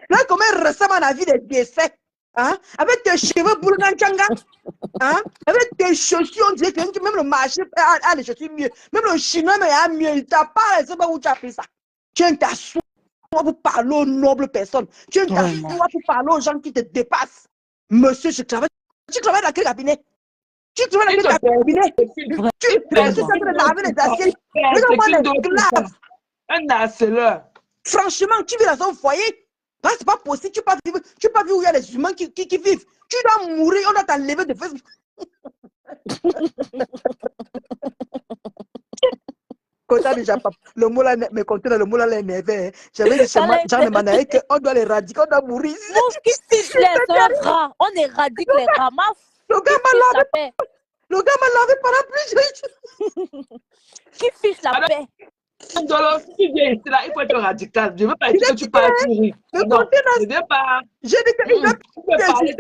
là, comment il ressemble à la vie des décès. Hein? Avec tes cheveux boulganchanga. Hein? Avec tes chaussures, on dirait que même le marché a les chaussures mieux. Même le chinois, mais il a mieux. Il t'a pas, je ne sais pas où tu as pris ça. Tu es t'assois pour parler aux nobles personnes. Tu es t'assois pour parler aux gens qui te dépassent. Monsieur, je travaille. Tu travailles dans quel cabinet? Tu travailles dans quel cabinet? Tu travailles dans laver les assiettes. Regarde-moi les glaces. Un harceleur. Franchement, tu vis dans un foyer. Ah, c'est pas possible. Tu peux pas vivre où il y a des humains qui vivent. Tu dois mourir, on doit t'enlever de Facebook. Le mot là, mais quand le mot là l'énervé. J'avais dit chez moi, Jean de Manaï, qu'on doit les radiquer, on doit mourir. Mouche qui fiche les rats. On éradique les rats. Le gars m'a lavé pendant plus. Qui fiche la paix? Donc, si tu viens ici, là, il faut être radical. Je ne veux pas dire que tu parles pour rire. Non, je ne veux pas. J'ai dit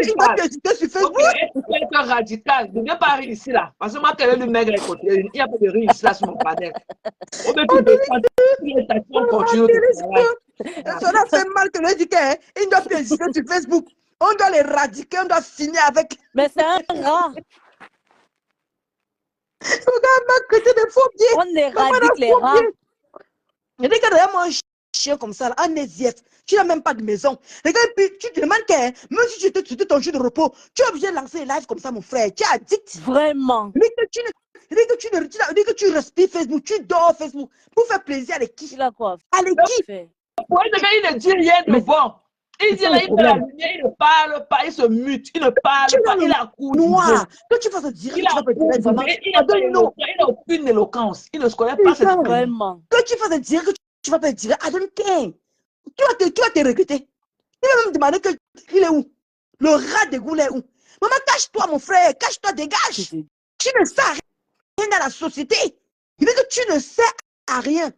qu'il va t'hésiter sur Facebook. Tu peux être radical. Je ne veux pas rire ici, là. Parce que moi, quel est le mec à côté? Il n'y a pas de rire ici, là, sur mon panel. On peut plus de ça. On continue de travailler. Ça fait mal que le dit qu'il doit t'hésiter sur Facebook. On doit les radiquer, on doit finir avec. Mais c'est un rat. Regarde, m'a créé des faux pieds. On éradique les rats. Je dis que derrière moi, un chien comme ça, un SDF, tu n'as même pas de maison. Regarde, puis tu te demandes que, même si tu étais ton jour de repos, tu es obligé de lancer les lives comme ça, mon frère. Tu es addict. Vraiment. Je dis que tu respires Facebook, tu dors Facebook pour faire plaisir à l'équipe. Il a quoi? À l'équipe. Oui, il ne dit rien de bon. Il dit là, il fait la lumière, il ne parle pas, il se mute, il ne parle pas, il a couru. Noir. Que tu fasses dire, tu vas pas dire vraiment. Il n'a aucune éloquence. Il ne se connaît pas cette vraiment. Que tu fasses dire que tu vas pas dire, I don't care. Tu vas te regretter. Il va même demander qu'il est où? Le rat de goule est où? Maman, cache-toi, mon frère, cache-toi, dégage. Tu ne sais rien dans la société. Il dit que tu ne sais à rien.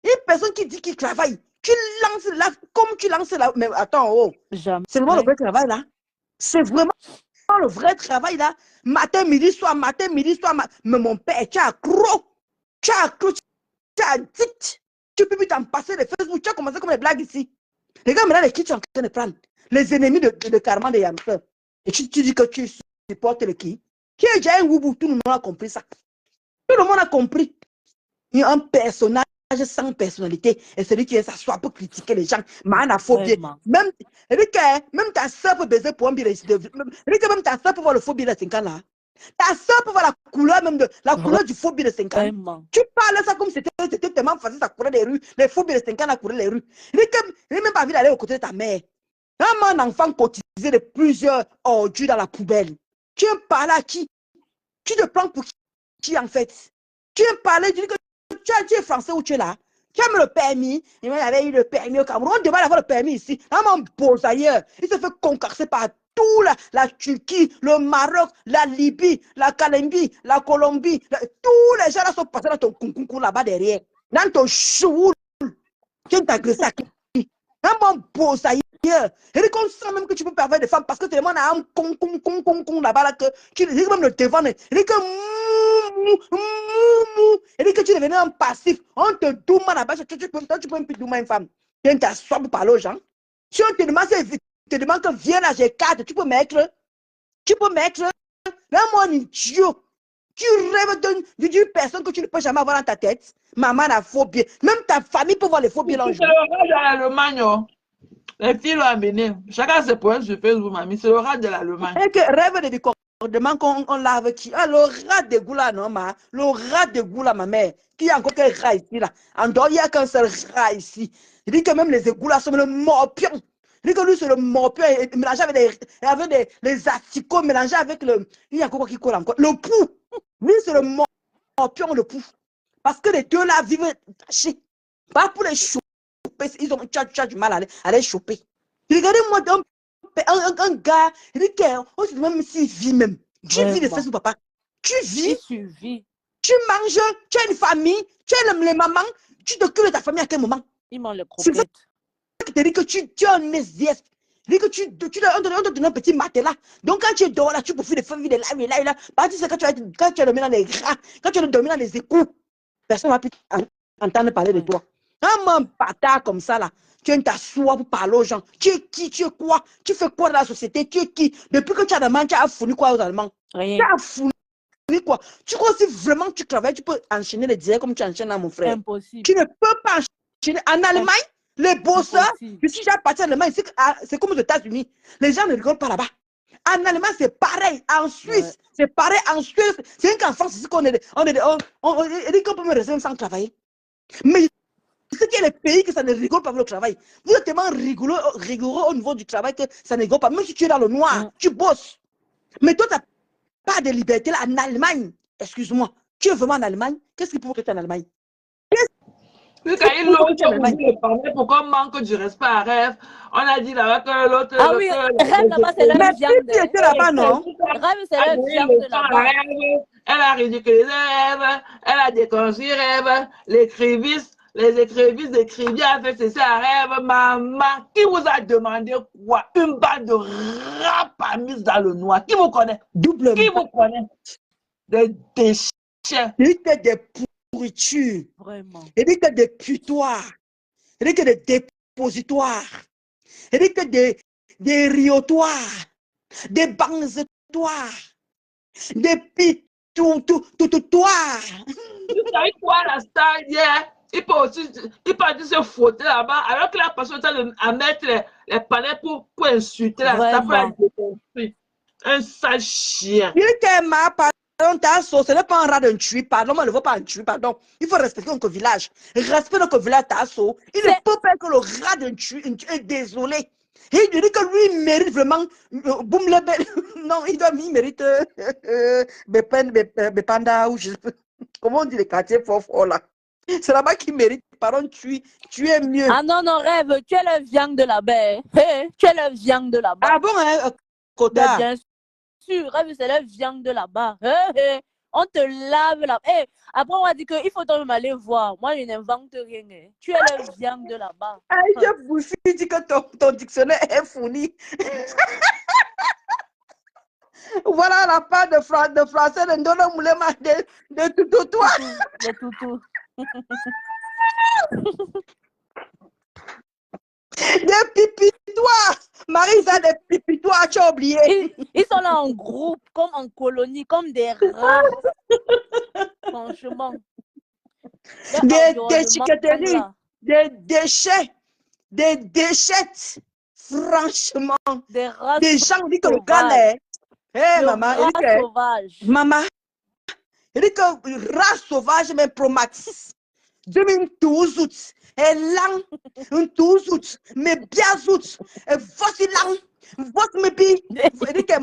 Une personne qui dit qu'il travaille. Tu lances là, comme tu lances là. Mais attends, oh. C'est vraiment le vrai travail là. C'est vraiment le vrai travail là. Matin, midi, soir, matin, midi, soir. Mais mon père, tu as accro. Tu as accro. Tu as addict. Tu peux plus t'en passer de Facebook. Tu as commencé comme les blagues ici. Regarde maintenant les qui tu es en train de prendre. Les ennemis de Carman de Yamster. Et tu dis que tu supportes le qui? Qui est déjà un woubou? Tout le monde a compris ça. Tout le monde a compris. Il y a un personnage sans personnalité et celui qui s'assoit pour critiquer les gens, manaphobie. Même ta soeur peut baiser pour un billet. Même ta soeur peut voir le faux billet de 5 ans là. Ta soeur peut voir la couleur même de la couleur du faux billet de 5 ans. Vraiment. Tu parles ça comme c'était tellement facile, ça courait les rues. Les faux billets de 5 ans, ça courait les rues. Il n'a même pas envie d'aller aux côtés de ta mère. Un enfant cotisé de plusieurs ordures dans la poubelle. Tu aimes parler à qui? Tu te prends pour qui en fait? Tu aimes parler, tu dis que tu es français ou tu es là? Tu aimes le permis? Il avait eu le permis au Cameroun. On demande d'avoir le permis ici. Un beau ailleurs. Il se fait concasser par tout la Turquie, le Maroc, la Libye, la Colombie, la Colombie. Tous les gens là sont passés dans ton concours là-bas derrière. Dans ton chou. Tu aimes t'agresser à qui? Un beau ailleurs. Et qu'on sent même que tu peux pervers des femmes parce que tu demandes à un con là-bas là que tu dis même le devant. Il dit que il dit que tu devenais un passif. On te douma là-bas. Tu peux même plus doumer une femme. Tu t'assois pour parler aux gens. Si on te demande, que viens là, j'ai 4, tu peux mettre. Là, mon idiot. Tu rêves d'une personne que tu ne peux jamais avoir dans ta tête. Maman a phobie. Même ta famille peut voir les phobies l'enjeu. C'est le rat de l'Allemagne. Les filles l'ont amené. Chacun ses points sur Facebook, mamie. C'est le rat de l'Allemagne. Et que rêve de décordement qu'on lave qui? Ah, le rat de goula, non, ma. Le rat de goula, ma mère. Qui a encore quel rat ici, là? En dehors, il n'y a qu'un seul rat ici. Il dit que même les égoulas sont le morpion. Il dit que lui, c'est le morpion mélangé avec les asticots, mélangé avec le. Il y a quoi qui colle encore? Le pou. Lui, c'est le morpion, le pou. Parce que les deux là vivent tachés. Pas pour les choper. Ils ont du mal à les choper. Regardez-moi un gars, il dit que même s'il vit même. Tu vis de Facebook, papa. Tu vis. Tu manges, tu as une famille, tu as les mamans, tu t'occupes de ta famille à quel moment? Ils mangent les croquettes. C'est ça qui te dit que tu es un SDF. Il dit que on te donne un petit matelas. Donc quand tu dors là, tu profites de faire vivre des lives là. Tu sais quand tu es dormi dans les gras, quand tu es dormi dans les écoutes, personne ne va plus entendre parler de toi. Un bâtard comme ça là, tu t'assois pour parler aux gens. Tu es qui? Tu es quoi? Tu fais quoi dans la société? Tu es qui? Depuis que tu as demandé, tu as fourni quoi aux Allemands? Rien. Tu as fourni quoi? Tu crois si vraiment tu travailles, tu peux enchaîner les directs comme tu enchaînes là, mon frère? Impossible. Tu ne peux pas enchaîner. En Allemagne, les bosseurs, je suis déjà parti en Allemagne, c'est comme aux États-Unis. Les gens ne rigolent pas là-bas. En Allemagne, c'est pareil. En Suisse, c'est pareil. En Suisse, c'est qu'en France, ici qu'on est, on dit qu'on peut me rester sans travailler. Mais c'est qu'il y a les pays que ça ne rigole pas avec le travail. Vous êtes tellement rigoureux au niveau du travail que ça ne rigole pas. Même si tu es dans le noir, tu bosses. Mais toi, tu n'as pas de liberté là en Allemagne. Excuse-moi. Tu es vraiment en Allemagne? Qu'est-ce qui peut que tu es en Allemagne? Pourquoi on manque du respect à Rêve? On a dit là-bas que l'autre. Ah oui, Rêve là-bas, c'est la viande. Tu étais là-bas, non? Rêve, c'est la viande là-bas. Elle a ridiculisé Rêve, elle a déconstruit Rêve, les écrivistes écrivaient avec ceci à Rêve. Maman, qui vous a demandé quoi? Une bande de rats pas mise dans le noir. Qui vous connaît? Doublement. Qui vous connaît? Des déchets. Il dit que des pourritures. Vraiment. Il dit que des putoirs. Il dit que des dépositoires. Il dit que des riotoires. Des banzetoires. Des pitoutoirs. Vous savez quoi, la star hier? Il peut aussi se frotter là-bas, alors qu'il a passé le temps à mettre les palais pour insulter la star, pour la déconstruire. Un sale chien. Il dit ma pardon, Tasso, ce n'est pas un rat d'un tuer, pardon, moi, ne veux pas un tuer, pardon. Il faut respecter notre village. Respecte notre village, Tasso. Il ne peut pas que le rat d'un tuer est désolé. Et il dit que lui, il mérite vraiment. Boum, non, il mérite. Bepanda, ou je sais pas. Comment on dit les quartiers forts là? C'est là-bas qu'il mérite. Pardon, tu es mieux. Ah non, Rêve, tu es le viande de la baie. Hey, tu es le viande de là-bas. Ah bon, hein, Koda? Bien sûr, Rêve, c'est le viande de là-bas. Hey, on te lave là. Hey, après, on a dit qu'il faut toi-même aller voir. Moi, je n'invente rien. Hein. Tu es le viande de là-bas. Je vous dis que ton dictionnaire est fourni. Voilà la part de français de Ndolo Moulema de Toutoutoua. De Toutou. Des pipitoires. Marisa, des pipitoires, tu as oublié. Ils sont là en groupe, comme en colonie, comme des rats. Franchement. Des déchiqueteries, des déchets, des déchettes. Franchement. Des rats. Des gens disent que le gars là, Hé, Le maman, il rat dit que, sauvage. maman, il dit que race sauvage, mais Pro Max. 2012 août, et lang, un 12 août, mais bien août, et voici lang, voici me pi. Il dit que,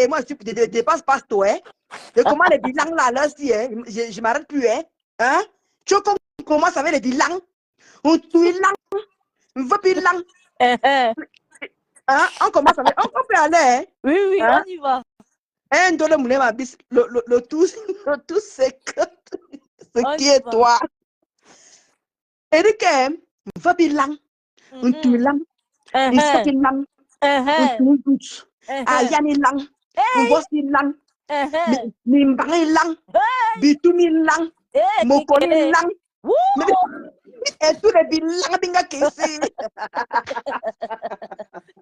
moi, je dépasse pas toi, hein. Et comment les bilans là, là, si, hein, je m'arrête plus, hein. Hein? Tu vois comment on commence avec les bilans? On tue lang, on veut bilan. Hein? On commence avec, on peut aller, hein. Oui, oui, Hein? on y va. Un dollar moulin ma bis, le tout c'est que On ce qui y est va. toi. Et dit que, on veut bilan. Un tulang, un sakilang, un tuntus, ayanilang, un vosilang, nimbangilang, bitumilang, mokonilang, et tous les bilans binga kisi.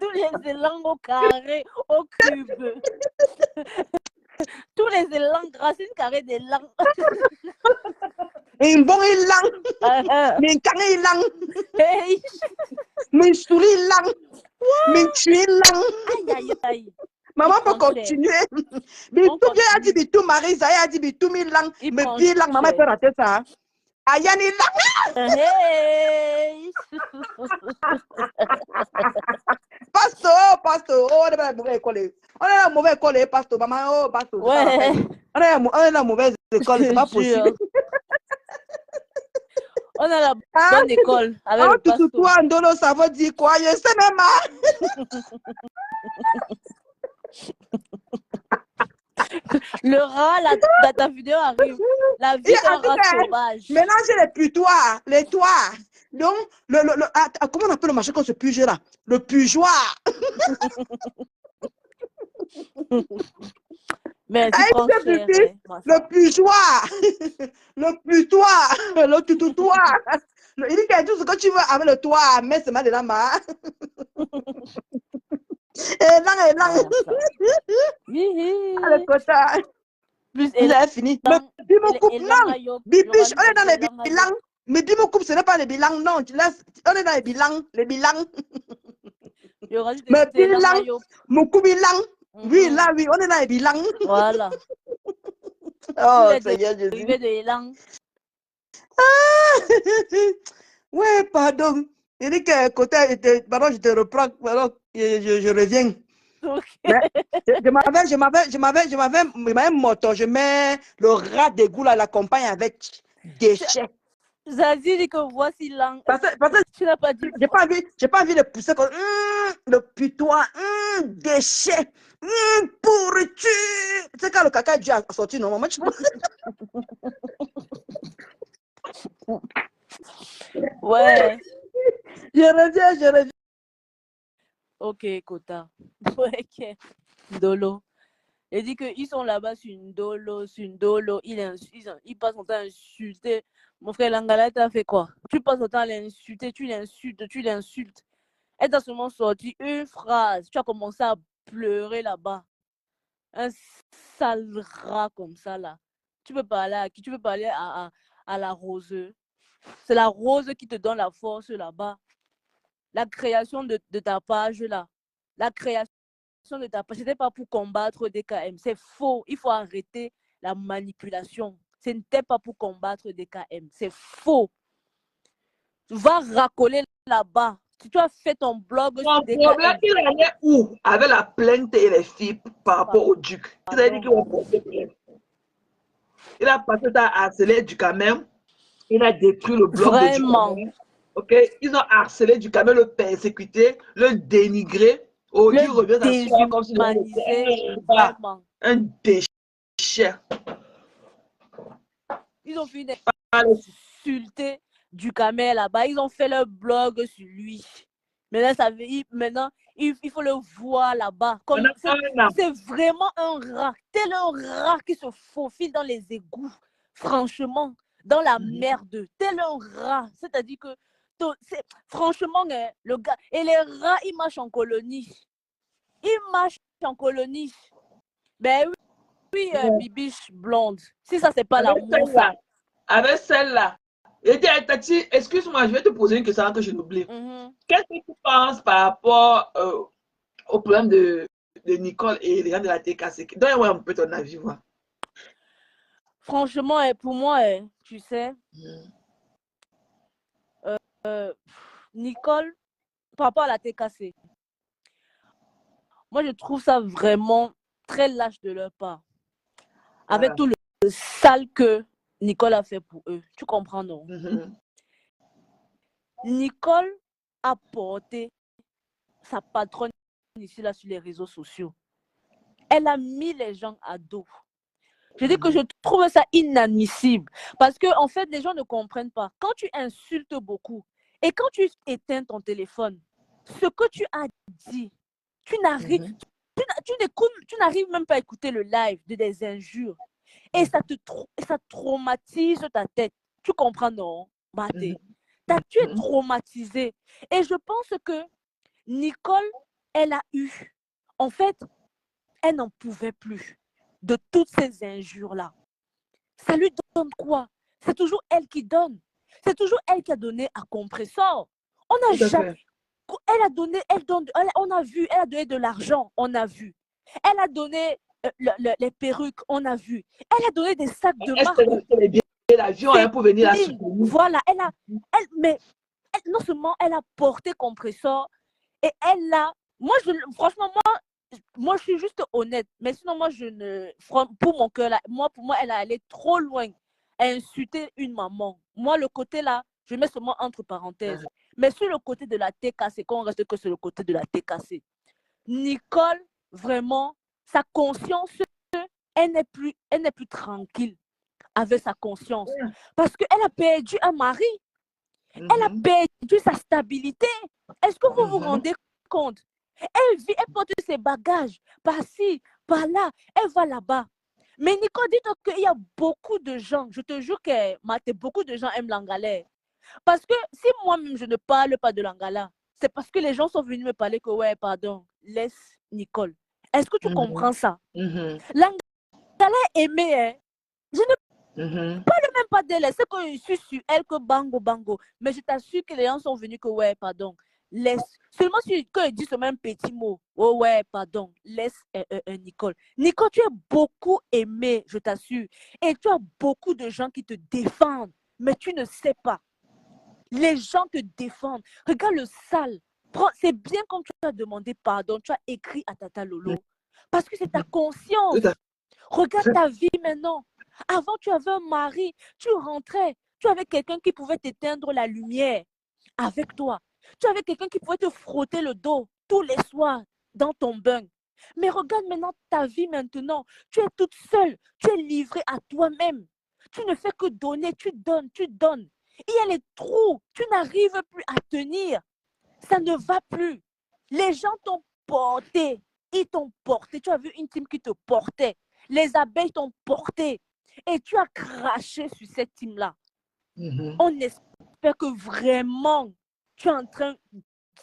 Tous les élans au carré, au cube. Tous les élans, racines carrées des langues. Un bon ilang, min kangilang, Hey. min sulilang, min chuilang. Aïe, aïe, aïe. Maman peut continuer. Bitou bien a dit bitou Marisa, a dit bitou milang, mais bilang, maman peut rater ça. Ayani lang. Hey. Pasteur, oh, on est la mauvaise école. On est la mauvaise école, pasteur, maman, oh, pasteur. Ouais. On est la mauvaise école, c'est pas possible. On a la bonne école avec le pasteur. Toi, Ndolo, ça veut dire quoi? Je sais même pas. Le rat, ta vidéo arrive. La vie d'un rat sauvage. Mélangez les putois, les toits. Donc, comment on appelle le machin comme ce puget-là? Le pugeoir. Mais tu prends cher, le pugeoir. Le putois. Le tututoir. Il dit qu'il y a tout ce que tu veux avec le toit, mais c'est mal de la main. Et là. Le quota. Plus il a fini. Mais Bimo coupe, non. Bibiche, on est dans les bilans. Mais Bimo coupe, ce n'est pas les bilans, non. On est dans les bilans. Les bilans. Mais bilan, Moukou bilan. Oui, là, oui, on est dans les bilans. Voilà. Oh, Seigneur Jésus. Ouais, pardon. Il dit que côté, pardon, je te reprends, pardon, je reviens. Okay. Je m'avais moto, je mets le rat d'égout là, la campagne avec déchets. Zazie dit que voici l'angle. Parce que tu n'as pas dit. J'ai pas envie de pousser comme le putois, déchets, pourriture. Tu sais quand le caca est dû à sortir, non, maman, tu vois. Ouais. Je reviens. Ok, Kota. Ok. Dolo. Il dit qu'ils sont là-bas sur une dolo. Ils passent son temps à insulter. Mon frère Langala, t'as fait quoi? Tu passes ton temps à l'insulter, tu l'insultes. Elle t'a seulement sorti une phrase. Tu as commencé à pleurer là-bas. Un sale rat comme ça, là. Tu peux parler à qui? Tu peux parler à la rose. C'est la rose qui te donne la force là-bas. La création de ta page, là. La création de ta page, c'était pas pour combattre DKM. C'est faux. Il faut arrêter la manipulation. Ce n'était pas pour combattre DKM. C'est faux. Va racoler là-bas. Si tu as fait ton blog sur DKM. Mon problème, il en est où? Avec la plainte et les filles par rapport au duc. Il a dit qu'il va porter plainte. Il a passé à harceler du quand même. Il a détruit le blog de Duc. Ok, ils ont harcelé du quand même, le persécuté, le dénigré. Aujourd'hui, il revient s'asseoir comme si un déchet. Ils ont fini d'insulter du camel là-bas. Ils ont fait leur blog sur lui. Maintenant, il faut le voir là-bas. C'est vraiment un rat. Tel un rat qui se faufile dans les égouts. Franchement, dans la merde. Tel un rat. C'est-à-dire que, franchement, le gars. Et les rats, ils marchent en colonie. Ben oui, bibiche blonde. Si ça, c'est pas l'amour, ça. Avec celle-là. Et Tati, excuse-moi, je vais te poser une question que je n'oublie. Qu'est-ce que tu penses par rapport au problème de Nicole et les gens de la TKC. Donne-moi un peu ton avis, voir. Franchement, pour moi, tu sais, Nicole, par rapport à la TKC, moi, je trouve ça vraiment très lâche de leur part. Avec tout le sale que Nicole a fait pour eux. Tu comprends, non? Nicole a porté sa patronne ici, là, sur les réseaux sociaux. Elle a mis les gens à dos. Je dis que je trouve ça inadmissible. Parce que, en fait, les gens ne comprennent pas. Quand tu insultes beaucoup et quand tu éteins ton téléphone, ce que tu as dit, tu n'arrives même pas à écouter le live de des injures. Et ça traumatise ta tête. Tu comprends, non, Maté? Tu es traumatisé. Et je pense que Nicole, elle a eu, en fait, elle n'en pouvait plus de toutes ces injures-là. Ça lui donne quoi? C'est toujours elle qui donne. C'est toujours elle qui a donné à Compressor. On n'a jamais... Elle a donné, on a vu, elle a donné de l'argent, on a vu. Elle a donné les perruques, on a vu. Elle a donné des sacs de marque. L'avion pour venir la soutenir. Voilà, mais non seulement elle a porté Compressor, et elle a... Franchement, moi, je suis juste honnête. Mais sinon, moi, pour mon cœur, là, pour moi, elle a allé trop loin à insulter une maman. Moi, le côté là, je mets seulement entre parenthèses. Mais sur le côté de la TKC, quand on reste que sur le côté de la TKC, Nicole, vraiment, sa conscience, elle n'est plus tranquille avec sa conscience. Parce qu'elle a perdu un mari. Elle a perdu sa stabilité. Est-ce que vous vous rendez compte? Elle porte ses bagages par-ci, par-là, elle va là-bas. Mais Nicole, dis-toi qu'il y a beaucoup de gens, je te jure que beaucoup de gens aiment l'angala. Parce que si moi-même je ne parle pas de l'angala, c'est parce que les gens sont venus me parler que ouais, pardon, laisse Nicole. Est-ce que tu comprends ça? L'angala est aimée, hein? Je ne parle même pas d'elle, c'est que je suis sur elle que bango bango. Mais je t'assure que les gens sont venus que ouais, pardon, laisse. Seulement quand il dit ce même petit mot, oh ouais, pardon, laisse Nicole. Nicole, tu es beaucoup aimée, je t'assure. Et tu as beaucoup de gens qui te défendent, mais tu ne sais pas. Les gens te défendent. Regarde le sale. C'est bien comme tu as demandé pardon, tu as écrit à Tata Lolo. Parce que c'est ta conscience. Regarde ta vie maintenant. Avant, tu avais un mari, tu rentrais, tu avais quelqu'un qui pouvait t'éteindre la lumière avec toi. Tu avais quelqu'un qui pouvait te frotter le dos tous les soirs dans ton bain. Mais regarde maintenant ta vie maintenant. Tu es toute seule. Tu es livrée à toi-même. Tu ne fais que donner. Tu donnes, tu donnes. Il y a les trous. Tu n'arrives plus à tenir. Ça ne va plus. Les gens t'ont porté. Ils t'ont porté. Tu as vu une team qui te portait. Les abeilles t'ont porté. Et tu as craché sur cette team-là. On espère que vraiment tu es en train,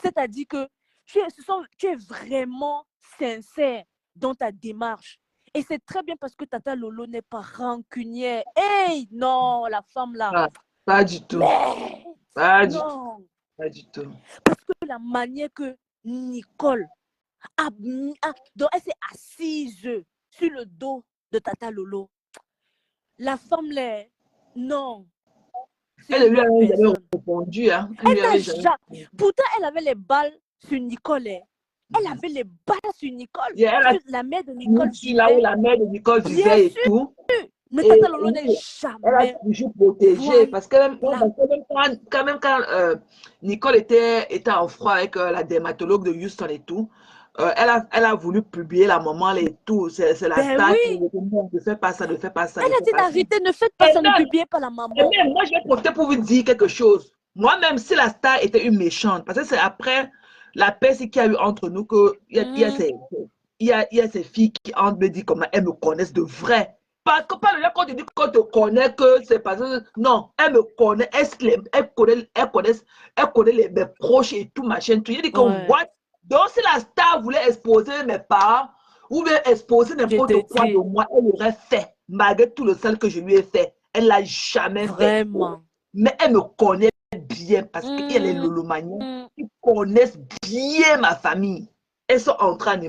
c'est-à-dire que tu es vraiment sincère dans ta démarche. Et c'est très bien parce que Tata Lolo n'est pas rancunière. Hey, non, la femme là. Pas du tout. Mais, pas non. Pas du tout. Parce que la manière que Nicole donc elle s'est assise sur le dos de Tata Lolo. La femme là, non. Elle lui avait jamais répondu. Hein. Pourtant, elle avait les balles sur Nicole. Elle avait les balles sur Nicole. La mère de Nicole vivait. Là où la mère de Nicole vivait et tout. Mais Tata Lolo n'est jamais. Elle a toujours protégé. Parce que même quand Nicole était en froid avec la dermatologue de Houston et tout, elle a voulu publier la maman et tout. C'est la star qui ne fait pas ça, ne fait pas ça. Elle a dit l'arrêter, ne faites pas ça, ne publiez pas la maman. Et même, moi, je vais profiter pour vous dire quelque chose. Moi-même, si la star était une méchante, parce que c'est après la paix qu'il y a eu entre nous qu'il y a ces filles qui me disent comment elles me connaissent de vrai. Parce que pas le quand tu dis qu'on te connaît, que c'est parce que non, elle me connaît, elle connaît mes proches et tout machin. Tu dis que what? Donc si la star voulait exposer mes parents ou bien exposer n'importe quoi de moi, elle l'aurait fait malgré tout le sale que je lui ai fait. Elle l'a jamais fait. Mais elle me connaît bien parce qu'il y a les lolomaniens qui connaissent bien ma famille. Elles sont en train de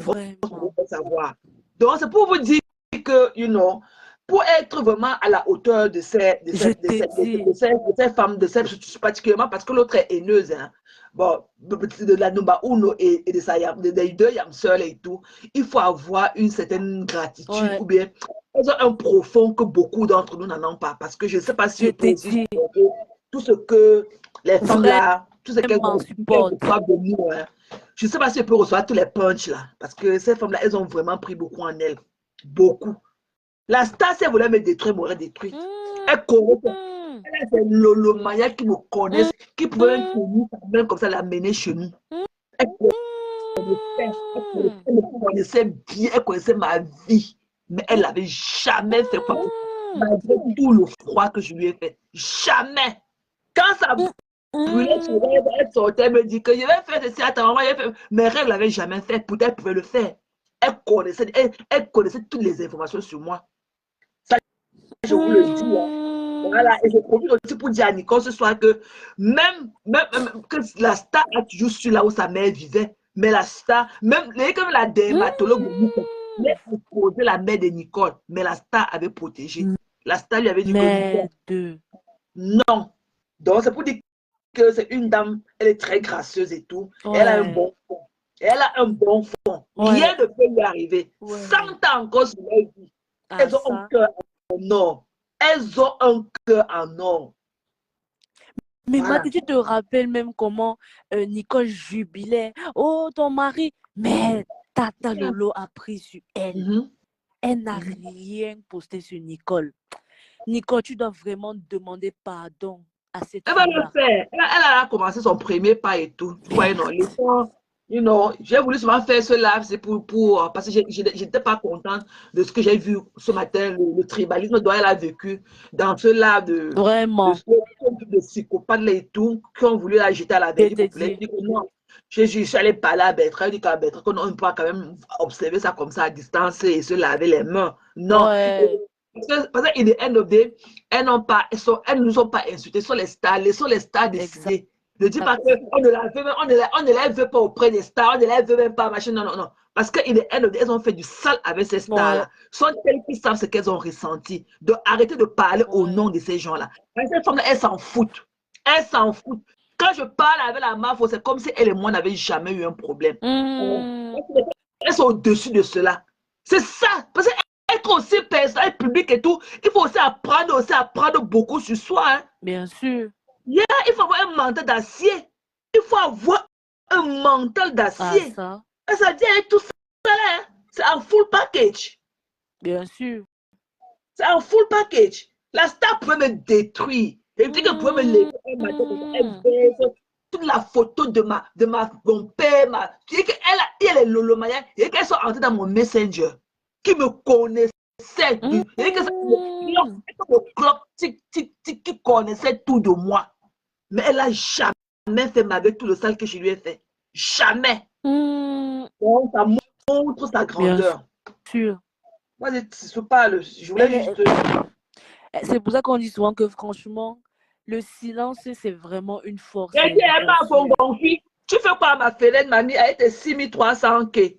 savoir. Donc, c'est pour vous dire que, you know, pour être vraiment à la hauteur de ces femmes, particulièrement parce que l'autre est haineuse, hein. Bon, de la Numba Uno et des deux Yamseuls et tout, il faut avoir une certaine gratitude ou bien elles ont un profond que beaucoup d'entre nous n'en ont pas. Parce que je ne sais pas si tout ce que les femmes là, tout ce qu'elles reçoivent de nous, hein, je ne sais pas si elles peuvent recevoir tous les punchs là. Parce que ces femmes là, elles ont vraiment pris beaucoup en elles. Beaucoup. La star, si elle voulait me détruire, m'aurait détruite. Elle connaît. Elle a des Lolomaya qui me connaissent, qui pourraient même comme ça la mener chez nous. Elle connaissait bien, elle connaissait ma vie, mais elle n'avait jamais fait quoi. Malgré tout le froid que je lui ai fait. Jamais. Quand ça brûlait sur elle, elle sortait, elle me dit que je vais faire ceci à ta maman, mais elle ne l'avait jamais fait, peut-être elle pouvait le faire. Elle connaissait toutes les informations sur moi. Ça, je vous le dis. Hein. Voilà, et je profite aussi pour dire à Nicole ce soir que même que la star a toujours su là où sa mère vivait, mais la star, même comme la dermatologue, elle a posé la mère de Nicole, mais la star avait protégé. La star lui avait dit que non. Donc c'est pour dire que c'est une dame, elle est très gracieuse et tout, et elle a un bon fond. Elle a un bon fond. Rien ne peut lui arriver. 100 ans encore sur leur vie. Elles ont un cœur en or. Elles ont un cœur en or. Mais Mathé, tu te rappelles même comment Nicole jubilait. Oh, ton mari. Mais Tata Lolo a pris sur elle. Elle n'a rien posté sur Nicole. Nicole, tu dois vraiment demander pardon à cette femme. Elle va le faire. Elle a commencé son premier pas et tout. Vous voyez, non, les gens, you know, j'ai voulu seulement faire ce live, c'est parce que je n'étais pas contente de ce que j'ai vu ce matin, le tribalisme dont elle a vécu dans ce live de psychopathes et tout, qui ont voulu la jeter à la veille. Je suis allée parler à Bertrand, je dis qu'à Bertrand, qu'on ne peut pas quand même observer ça comme ça à distance et se laver les mains. Non. Parce qu'à the end of the day, elles ne nous ont pas insultés, ce sont les stars, laissons les stars décider. Ne dis pas qu'on ne les veut pas auprès des stars, on ne les veut même pas, machin, non, non, non. Parce qu'à the end of the day, elles ont fait du sale avec ces stars-là. Ce sont elles qui savent ce qu'elles ont ressenti. Donc arrêtez de parler au nom de ces gens-là. Ces femmes-là, elles s'en foutent. Elles s'en foutent. Quand je parle avec la MAFO, c'est comme si elle et moi n'avaient jamais eu un problème. Elles sont au-dessus de cela. C'est ça. Parce que être aussi personnel, public et tout, il faut aussi apprendre beaucoup sur soi. Hein. Bien sûr. Yeah, il faut avoir un mental d'acier. Il faut avoir un mental d'acier. Et ça dit tout ça, hein. C'est un full package. Bien sûr. C'est un full package. La star pouvait me détruire. Et puis qu'elle pouvait me laisser toute la photo de mon père. Elle est Lolo Maya. Et qu'elles sont entrées dans mon messenger. Qui me connaissait, qui connaissait tout de moi. Mais elle n'a jamais fait malgré tout le sale que je lui ai fait. Jamais. Donc, ça montre sa grandeur. Bien sûr. Moi, je parle. Je voulais juste... C'est pour ça qu'on dit souvent que franchement, le silence, c'est vraiment une force. Tu fais quoi à ma fenêtre, mamie? Elle était 6300 k.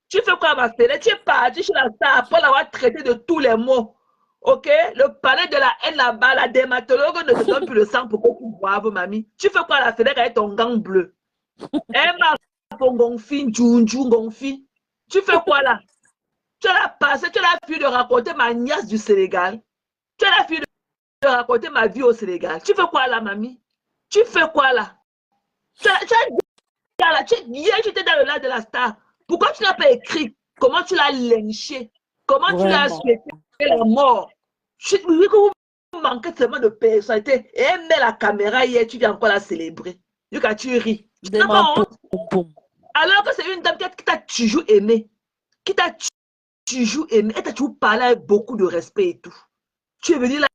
Tu fais quoi, ma fenêtre? Tu es parti chez la star après l'avoir traité de tous les mots. Ok? Le palais de la haine là-bas, la dermatologue ne te donne plus le sang pour que tu boives, mamie. Tu fais quoi à la fenêtre avec ton gant bleu? Gonfi. Tu fais quoi là? Tu as fini de raconter ma nièce du Sénégal. Tu as fini de raconter ma vie au Sénégal. Tu fais quoi là, mamie? Tu fais quoi là? Hier, j'étais dans le lac de la star. Pourquoi tu n'as pas écrit comment tu l'as lynché? Comment tu l'as souhaité la mort? Oui, que vous manquez tellement de personnalité. Et elle met la caméra hier, tu viens encore la célébrer. Quand tu ris. Alors que c'est une dame qui t'a toujours aimé. Qui t'a toujours aimé. Elle t'a toujours parlé avec beaucoup de respect et tout. Tu es venu la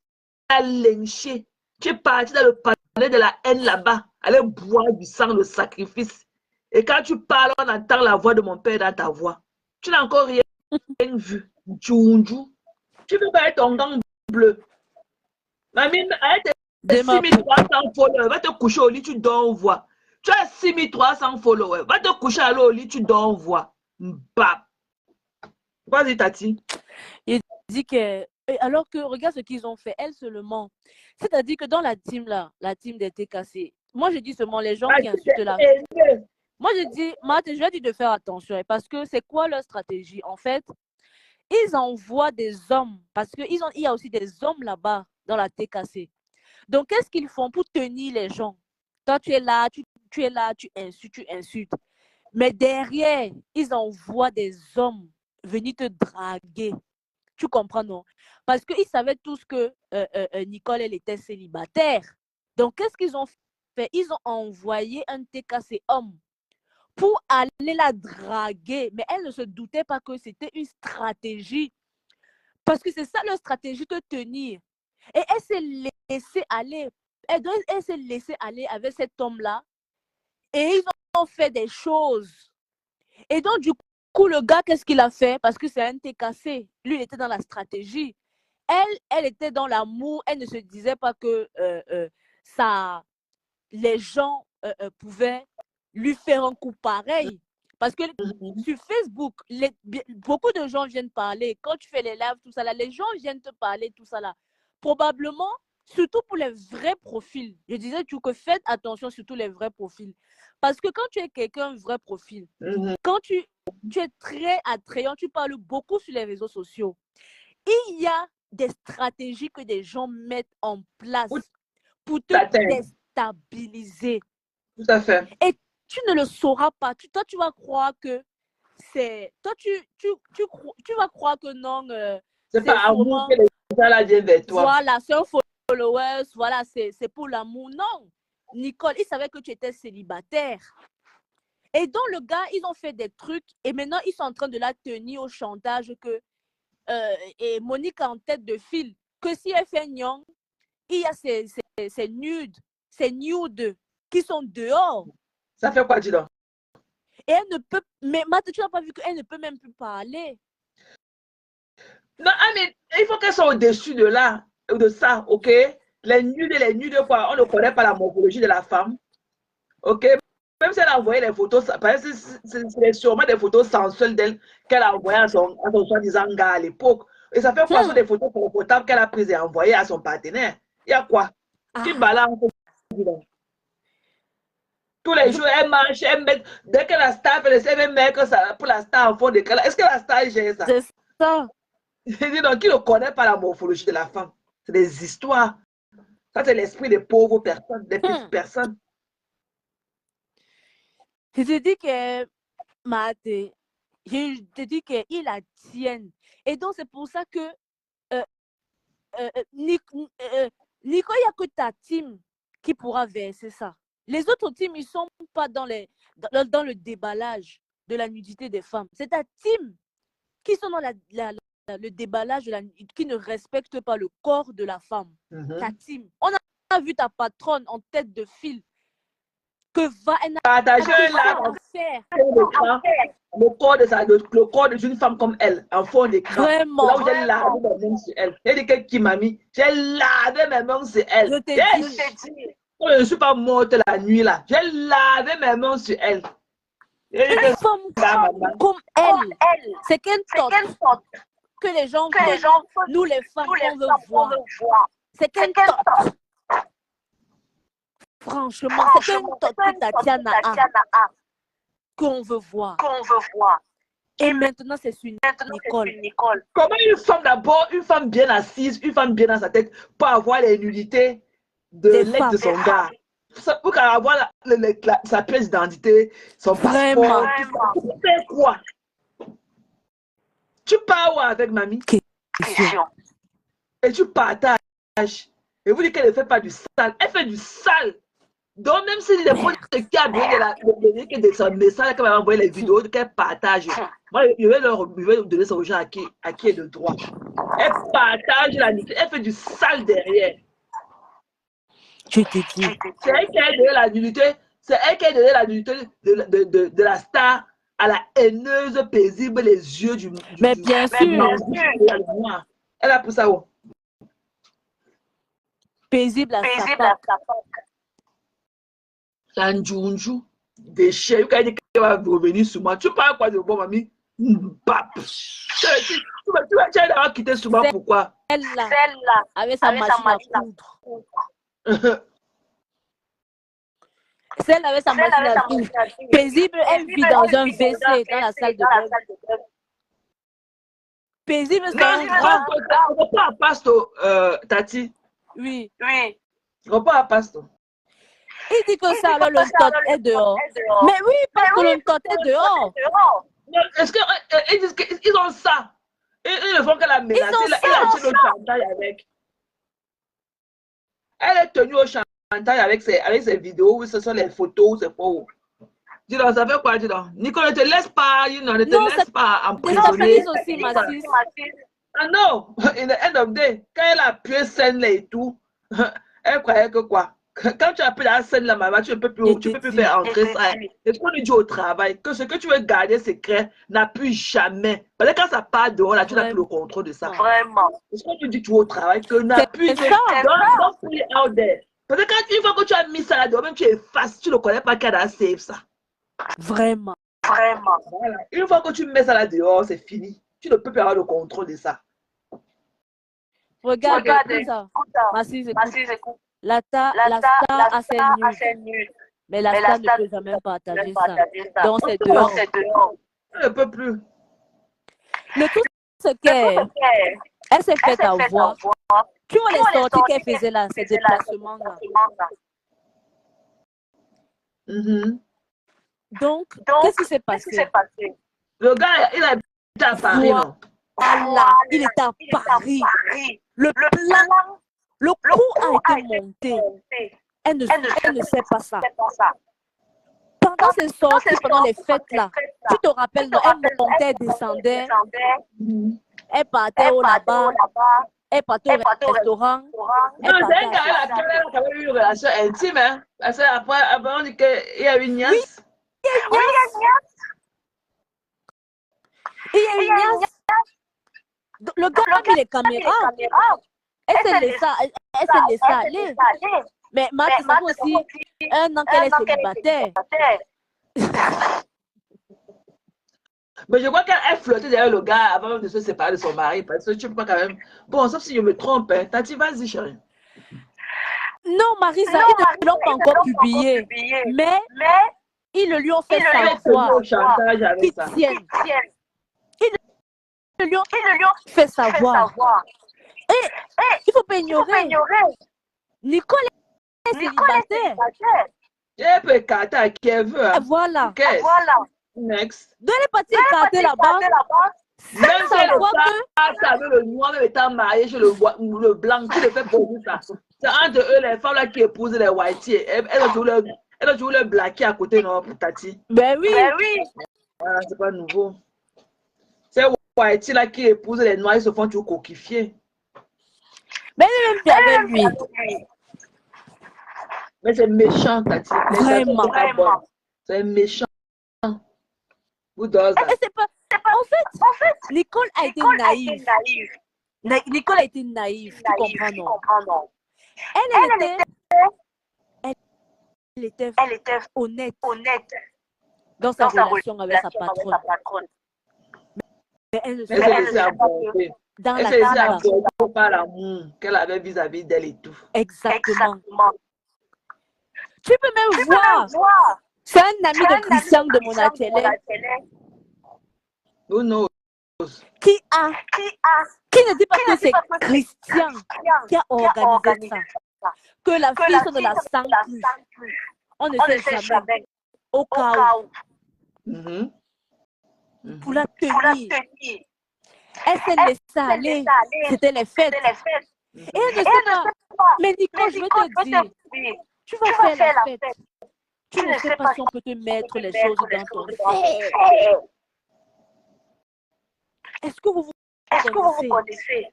lyncher. Tu es parti dans le palais de la haine là-bas. Aller boire du sang, le sacrifice. Et quand tu parles, on entend la voix de mon père dans ta voix. Tu n'as encore rien vu. Tu veux pas être ton gant bleu. Mamie, arrête tes 6300 followers. Va te coucher au lit, tu dors, on voit. Tu as 6300 followers. Va te coucher au lit, tu dors, on voit. Bap. Vas-y, Tati. Il dit que, alors que, regarde ce qu'ils ont fait, elle seulement. C'est-à-dire que dans la team là, la team des TKC, moi je dis seulement les gens qui insultent là. Moi je dis, Matt, je vais dire de faire attention parce que c'est quoi leur stratégie? En fait, ils envoient des hommes parce qu'il y a aussi des hommes là-bas dans la TKC. Donc qu'est-ce qu'ils font pour tenir les gens? Toi tu es là, tu es là, tu insultes. Mais derrière, ils envoient des hommes venir te draguer. Tu comprends, non? Parce qu'ils savaient tous que Nicole, elle était célibataire. Donc, qu'est-ce qu'ils ont fait? Ils ont envoyé un TKC homme pour aller la draguer. Mais elle ne se doutait pas que c'était une stratégie. Parce que c'est ça leur stratégie de tenir. Et elle s'est laissée aller. Elle s'est laissée aller avec cet homme-là. Et ils ont fait des choses. Et donc, du coup, le gars, qu'est-ce qu'il a fait? Parce que c'est un TKC. Lui, il était dans la stratégie. Elle était dans l'amour. Elle ne se disait pas que les gens pouvaient lui faire un coup pareil. Parce que sur Facebook, beaucoup de gens viennent parler. Quand tu fais les lives, tout ça là, les gens viennent te parler, tout ça là. Probablement, surtout pour les vrais profils. Je disais toujours que faites attention surtout les vrais profils. Parce que quand tu es quelqu'un vrai profil, quand tu es très attrayant, tu parles beaucoup sur les réseaux sociaux, il y a des stratégies que des gens mettent en place pour te déstabiliser. Tout à fait. Et tu ne le sauras pas. Toi, tu vas croire que c'est... Toi, tu vas croire que non... c'est pas amour que les gens là viennent vers toi. Voilà, c'est un follower, voilà, c'est pour l'amour. Non. Nicole, il savait que tu étais célibataire. Et donc, le gars, ils ont fait des trucs et maintenant, ils sont en train de la tenir au chantage que et Monique en tête de file, que si elle fait nyong, il y a ces nudes qui sont dehors. Ça fait quoi, dis donc? Et elle ne peut, mais Matt, tu n'as pas vu qu'elle ne peut même plus parler. Non, mais il faut qu'elle soit au-dessus de là, de ça, ok? Les nudes, quoi, on ne connaît pas la morphologie de la femme, ok? Même si elle a envoyé les photos, c'est sûrement des photos sensuelles d'elle qu'elle a envoyées à son soi-disant gars à l'époque. Et ça fait quoi? Ce sont des photos confortables qu'elle a prises et envoyées à son partenaire. Il y a quoi? Qui balance? Tous les jours, elle marche, elle met, dès que la star fait le CV, mettre ça pour la star en fond de câlin. Est-ce que la star gère ça? C'est ça. Donc, qui ne connaît pas la morphologie de la femme? C'est des histoires. Ça, c'est l'esprit des pauvres personnes, des petites personnes. Je te dis que, Matt, je te dis qu'il la tienne. Et donc, c'est pour ça que Nico, il n'y a que ta team qui pourra verser ça. Les autres teams, ils ne sont pas dans le déballage de la nudité des femmes. C'est ta team qui sont dans le déballage qui ne respecte pas le corps de la femme. Ta team. On a vu ta patronne en tête de file que va partager le corps d'une femme comme elle en fond d'écran. Vraiment. Là où j'ai lavé mes mains sur elle. Elle dit qui m'a mis. J'ai lavé mes mains sur elle. Je t'ai dit. Je ne suis pas morte la nuit là. J'ai lavé mes mains sur elle. Une femme comme elle, c'est qu'elle sorte que les gens veulent. Nous les femmes, on veut voir. C'est qu'elle sorte. Franchement, c'est qu'elle sorte que Tatiana a qu'on veut voir. Et maintenant, c'est sur Nicole. Comment une femme d'abord, une femme bien assise, une femme bien dans sa tête, peut avoir les nudités de l'ex de son gars? Pour avoir sa pièce d'identité, son passeport, tu fais quoi? Tu pars où avec mamie? Question. Et tu partages. Et vous dites qu'elle ne fait pas du sale. Elle fait du sale. Donc, même si les gens qui a donné de son message, qu'elle m'a envoyé les vidéos, qu'elle partage. Moi, je vais donner ça aux gens à qui est de droit. Elle partage la nudité. Elle fait du sale derrière. Je te dis. C'est elle qui a donné la nudité. C'est elle qui a donné la nudité de la star à la haineuse, paisible, les yeux du. Mais bien sûr. Elle a poussé ça où? Paisible à sa Sanjunju, déchet, quand elle dit qu'elle va revenir sur moi, tu parles quoi de bon, mamie? Bap. Tu as d'avoir quitté souvent, pourquoi? Celle-là, avec sa machine à coudre. Celle avec sa machine à coudre. Paisible, elle vit dans un WC, dans la salle de bain. Paisible, c'est un grand. Repas à pasto, Tati. Oui. Repas à pasto. Il dit que ça, alors le tot est dehors. Mais oui, parce que le tot est dehors. Est-ce qu'ils disent qu'ils ont ça? Ils ne font que la menacer. Il a tenu au chantage avec. Elle est tenue au chantage avec ses vidéos, où ce sont les photos, c'est quoi? Dis donc, ça fait quoi, dis donc? Nicolas, ne te laisse pas, ne te laisse pas emprisonner. Ça aussi, Massis. Ah non, in the end of the day, quand elle a appuyé scène là et tout, elle croyait que quoi? Quand tu appuies la scène là, maman, tu ne peux plus faire entrer ça. Et ce qu'on lui dit au travail, que ce que tu veux garder secret, n'appuie jamais. Parce que quand ça part dehors, là, tu n'as plus le contrôle de ça. Vraiment. C'est ce qu'on lui dit tu au travail, que n'appuie pas. Don't put it out there. Parce que une fois que tu as mis ça là dehors, même tu effaces, tu ne connais pas qu'elle a save ça. Vraiment. Voilà. Une fois que tu mets ça là dehors, c'est fini. Tu ne peux plus avoir le contrôle de ça. Regarde ça. Massis, écoute. La star a ses nuls. Mais la star ne peut jamais partager ça. Donc c'est dehors. Elle ne peut plus. Le tout, c'est qu'elle s'est fait avoir. Tu vois les sorties qu'elle faisait là, ces déplacements-là. Donc, qu'est-ce qui s'est passé? Le gars, il habite à Paris, non? Voilà, il était à Paris. Le plan, le coup a été monté. Elle ne sait pas ça. Pendant ces sorties, pendant les fêtes là, tu te rappelles, non, elle montait, descendait, elle partait au là-bas, elle partait au restaurant. Non, c'est un gars, elle a quand même eu une relation intime, hein? Parce qu'après, on dit qu'il y a une nièce. Oui, il y a une nièce. Le gars a mis les caméras. Elle s'est laissée aller. Mais Max, ça fait aussi un an qu'elle est célibataire. Mais je crois qu'elle flottait derrière le gars avant même de se séparer de son mari. Parce que tu peux pas quand même. Bon, sauf si je me trompe, hein. Tati, vas-y, chérie. Non, Marisa, ils ne l'ont pas encore publié. Mais ils le lui ont fait savoir. Qu'ils tiennent. Ils lui ont fait savoir. Et il ne faut pas ignorer. Nicole est célibataire. Elle peut écarter à qui elle veut. Hein. Voilà. Next. Donc elle est partie écarter là-bas. Même si elle avec le noir, même étant mariée chez le blanc, qui le fait pour ça. C'est entre eux, les femmes là qui épousent les whiteys. Elles ont toujours le blacky à côté, non, pour Tati. Ben oui. Voilà, c'est pas nouveau. C'est whitey là qui épousent les noirs, ils se font toujours coquifier. Mais elle est même bien avec lui. Mais c'est méchant, Tati. Vraiment. C'est méchant. Vous dosez. En fait, Nicole a été naïve. Nicole a été naïve, tu comprends, non? Elle était honnête dans sa relation avec sa patronne. Mais elle ne savait pas dans la caméra. Pas l'amour qu'elle avait vis-à-vis d'elle et tout. Exactement. Tu peux même voir. C'est un ami de Christian de Monatele. Who knows? Qui ne dit pas que c'est Christian qui a organisé ça. Que la fille soit de la sang plus. On ne sait jamais. Au cas où. Pour la tenir. Elle s'est laissée aller. C'était les fêtes. Et elle ne sait pas. Mais Nicole, je veux te dire, tu vas faire la fête. Tu ne sais pas si on peut te mettre les choses dans ton fait. Est-ce que vous vous connaissez?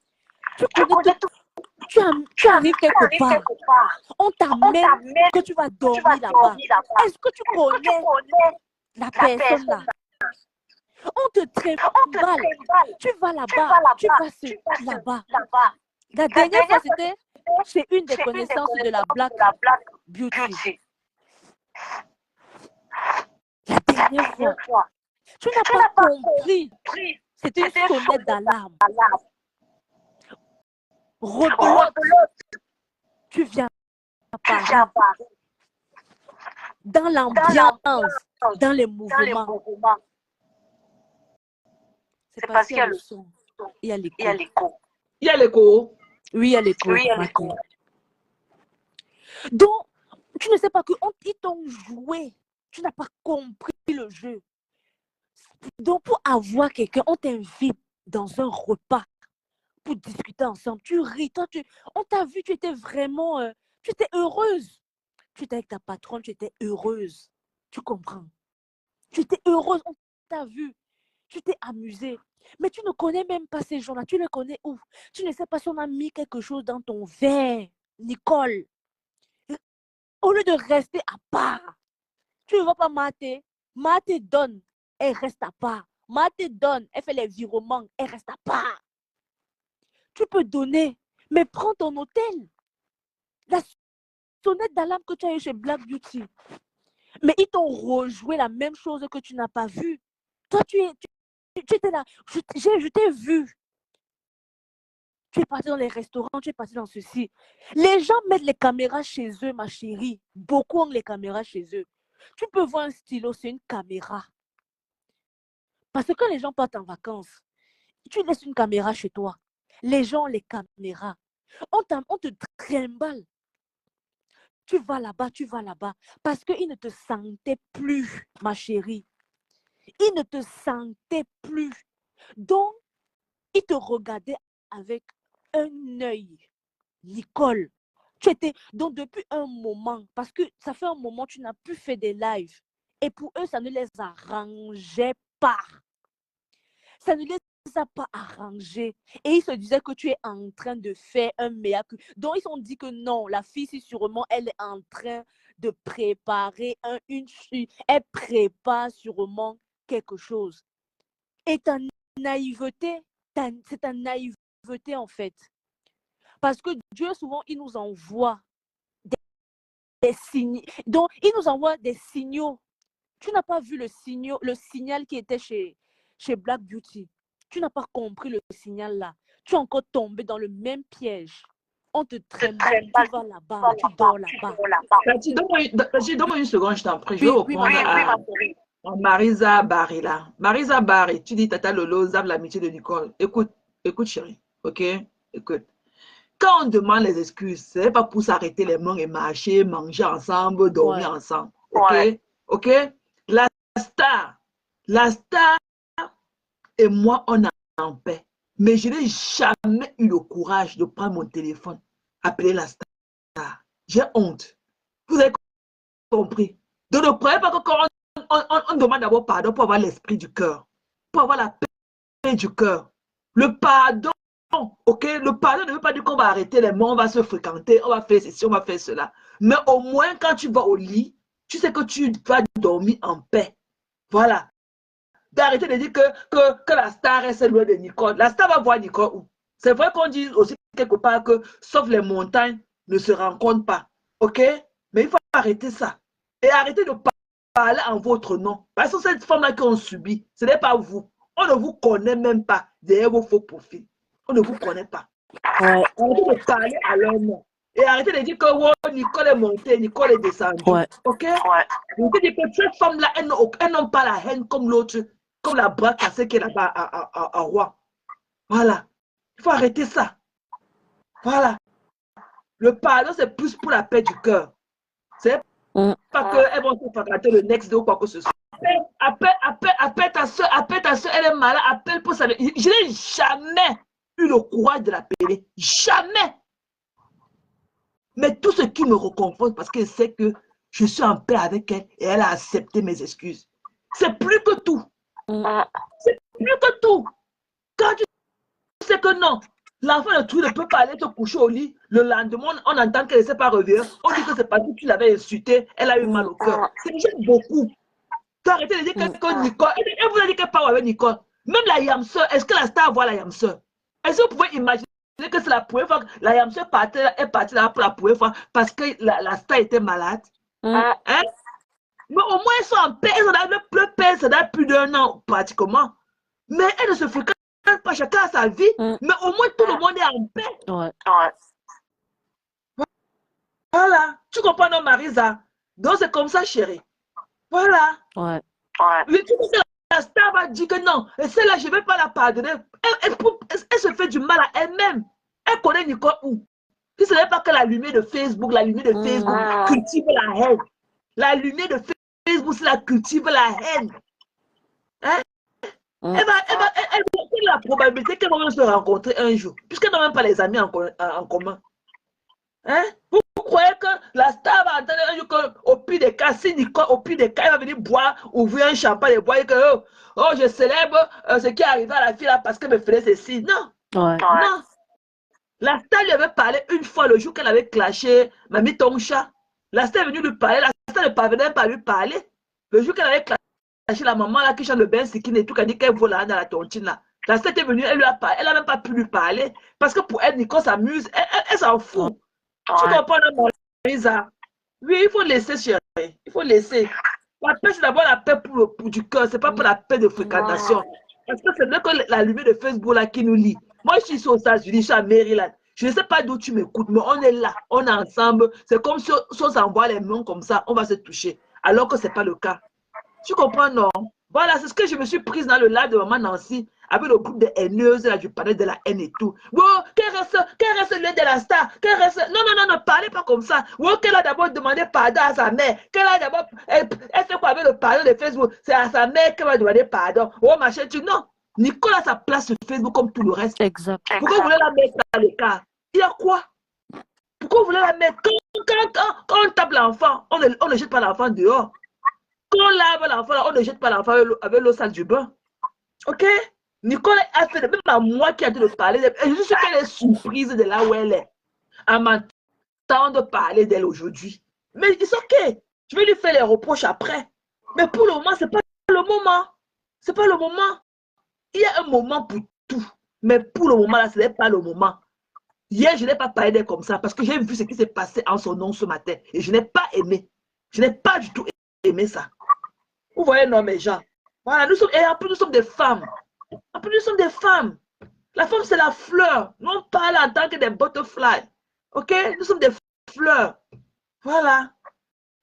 Tu arrives quelque part. On t'amène que tu vas dormir là-bas. Est-ce que tu connais la personne là? On te trimballe. Tu vas là-bas. Tu vas là-bas. La dernière fois, c'était chez une des connaissances de la Black Beauty. La dernière fois. Tu n'as pas compris. C'était une sonnette d'alarme. Rebelote, tu viens à Paris. Dans l'ambiance, dans les mouvements. C'est parce qu'il y a le son. Il y a l'écho. Il y a l'écho. Oui, il y a l'écho. Donc, tu ne sais pas qu'ils t'ont joué. Tu n'as pas compris le jeu. Donc, pour avoir quelqu'un, on t'invite dans un repas pour discuter ensemble. Tu ris. Toi, on t'a vu, tu étais vraiment... tu étais heureuse. Tu étais avec ta patronne, tu étais heureuse. Tu comprends? Tu étais heureuse, on t'a vu. Tu t'es amusée. Mais tu ne connais même pas ces gens-là. Tu les connais où? Tu ne sais pas si on a mis quelque chose dans ton verre, Nicole. Au lieu de rester à part, tu ne vas pas mater. Mater donne, elle reste à part. Mater donne, elle fait les virements, elle reste à part. Tu peux donner, mais prends ton hôtel. La sonnette d'alarme que tu as eu chez Black Beauty. Mais ils t'ont rejoué la même chose que tu n'as pas vu. Toi, tu étais là. Je t'ai vu. Tu es parti dans les restaurants, tu es parti dans ceci. Les gens mettent les caméras chez eux, ma chérie. Beaucoup ont les caméras chez eux. Tu peux voir un stylo, c'est une caméra. Parce que quand les gens partent en vacances, tu laisses une caméra chez toi. Les gens ont les caméras. On te trimballe. Tu vas là-bas. Parce qu'ils ne te sentaient plus, ma chérie. Ils ne te sentaient plus. Donc, ils te regardaient avec un œil. Nicole, donc depuis un moment, parce que ça fait un moment que tu n'as plus fait des lives. Et pour eux, ça ne les arrangeait pas. Ça ne les a pas arrangés. Et ils se disaient que tu es en train de faire un mea culpa. Donc, ils ont dit que non, la fille, si sûrement, elle est en train de préparer elle prépare sûrement quelque chose. Et ta naïveté, c'est ta naïveté en fait. Parce que Dieu, souvent, il nous envoie des signes. Donc, il nous envoie des signaux. Tu n'as pas vu le signal qui était chez Black Beauty. Tu n'as pas compris le signal là. Tu es encore tombé dans le même piège. On te trimballe, tu vas là-bas, tu dors là-bas. Donne-moi une seconde, je t'en prie. Je vais reprendre à Marisa Barry là. Marisa Barry, tu dis Tata Lolo, Zab l'amitié de Nicole. Écoute, chérie, ok? Écoute. Quand on demande les excuses, ce n'est pas pour s'arrêter les mains et marcher, manger ensemble, dormir ensemble. Ok? Ok? La star et moi, on est en paix. Mais je n'ai jamais eu le courage de prendre mon téléphone, appeler la star. J'ai honte. Vous avez compris? Donc ne croyez pas que quand on demande d'abord pardon pour avoir l'esprit du cœur, pour avoir la paix du cœur. Le pardon, ok? Le pardon ne veut pas dire qu'on va arrêter les mains, on va se fréquenter, on va faire ceci, on va faire cela. Mais au moins, quand tu vas au lit, tu sais que tu vas dormir en paix. Voilà. D'arrêter de dire que la star est loin de Nicole. La star va voir Nicole où? C'est vrai qu'on dit aussi quelque part que, sauf les montagnes, ne se rencontrent pas. Ok? Mais il faut arrêter ça. Et arrêter de parler en votre nom. Parce que cette femme-là qu'on subit, ce n'est pas vous. On ne vous connaît même pas derrière vos faux profils. On ne vous connaît pas. Ouais. Arrêtez de parler à leur nom. Et arrêtez de dire que oh, Nicole est montée, Nicole est descendue. Ouais. Ok? Vous dites que cette femme-là, elles n'ont pas la haine comme l'autre, comme la bras cassée qui est là-bas à Roi. Voilà. Il faut arrêter ça. Voilà. Le pardon, c'est plus pour la paix du cœur. C'est pas qu'elles vont se fréquenter le next day ou quoi que ce soit. Appelle ta soeur, elle est malade, appelle pour ça. Je n'ai jamais eu le courage de l'appeler. Jamais. Mais tout ce qui me réconforte parce qu'elle sait que je suis en paix avec elle et elle a accepté mes excuses. C'est plus que tout. C'est plus que tout. Quand tu sais que non, l'enfant de tout ne peut pas aller se coucher au lit, le lendemain, on entend qu'elle ne sait pas revenir. On dit que c'est parce que tu l'avais insulté, elle a eu mal au cœur. C'est déjà beaucoup. Tu as arrêté de dire que Nicole, elle vous a dit qu'elle parle avec Nicole. Même la Yamseur, est-ce que la star voit la Yamseur? Est-ce que vous pouvez imaginer que c'est la première fois que la Yamseur est partie là pour la première fois parce que la star était malade? Hein? Mais au moins, ils sont en paix. Le père, ça date plus d'1 an, pratiquement. Mais elles ne se fréquentent pas, chacun a sa vie. Mais au moins, tout le monde est en paix. Ouais. Voilà. Tu comprends, non, Marisa? Donc, c'est comme ça, chérie. Voilà. Ouais. La star va dire que non, et celle-là, je ne vais pas la pardonner. Elle se fait du mal à elle-même. Elle connaît Nicole où? Si ce n'est pas que la lumière de Facebook, cultive la haine. La lumière de Facebook, c'est la cultive la haine. Hein? Elle va la probabilité qu'elle va se rencontrer un jour, puisqu'elle n'a même pas les amis en commun. Hein? Vous croyez que la star va entendre un jour qu'au pire des cas, si Nicole, au pire des cas, elle va venir boire, ouvrir un champagne et boire et que oh, je célèbre ce qui est arrivé à la fille là parce qu'elle me faisait ceci. Non. Ouais. Non. La star lui avait parlé une fois le jour qu'elle avait clashé Mamie Toncha. La star est venue lui parler. La star ne parvenait pas à lui parler. Le jour qu'elle avait clashé la maman là qui chante le bain skin et tout, qui a dit qu'elle vole là dans la tontine là. La star est venue, elle lui a parlé. Elle n'a même pas pu lui parler. Parce que pour elle, Nicole s'amuse. Elle s'en fout. Tu comprends, Marisa? Oui, il faut laisser, chérie. Il faut laisser. La paix, c'est d'abord la paix pour du cœur. Ce n'est pas pour la paix de fréquentation. Parce que c'est vrai que la lumière de Facebook là qui nous lie. Moi, je suis aux États-Unis, je suis à Maryland. Je ne sais pas d'où tu m'écoutes, mais on est là, on est ensemble. C'est comme si on s'envoie les mains comme ça, on va se toucher. Alors que ce n'est pas le cas. Tu comprends, non? Voilà, c'est ce que je me suis prise dans le live de Maman Nancy avec le groupe de haineuses, là, je parlais de la haine et tout. Bon, qu'elle reste le de la star, Non, parlez pas comme ça. Bon, qu'elle a d'abord demandé pardon à sa mère, qu'elle a d'abord, elle fait quoi avec le pardon de Facebook? C'est à sa mère qu'elle va demander pardon. Oh, machin, non. Nicole a sa place sur Facebook comme tout le reste. Exact. Pourquoi vous voulez la mettre dans l'écart? Il y a quoi? Pourquoi vous voulez la mettre? Quand on tape l'enfant, on ne jette pas l'enfant dehors. Quand on lave l'enfant, on ne jette pas l'enfant avec l'eau sale du bain. Ok? Nicole a fait, même à moi qui a dû le parler, je suis sûre qu'elle est surprise de là où elle est, en m'entendant parler d'elle aujourd'hui. Mais c'est ok, je vais lui faire les reproches après. Mais pour le moment, ce n'est pas le moment. Ce n'est pas le moment. Il y a un moment pour tout. Mais pour le moment, là, ce n'est pas le moment. Hier, je n'ai pas parlé d'elle comme ça parce que j'ai vu ce qui s'est passé en son nom ce matin. Et je n'ai pas aimé. Je n'ai pas du tout aimé ça. Vous voyez, non, mes gens. Voilà, et en plus, nous sommes des femmes. En plus, nous sommes des femmes. La femme, c'est la fleur. Nous, on parle en tant que des butterflies. Ok? Nous sommes des fleurs. Voilà.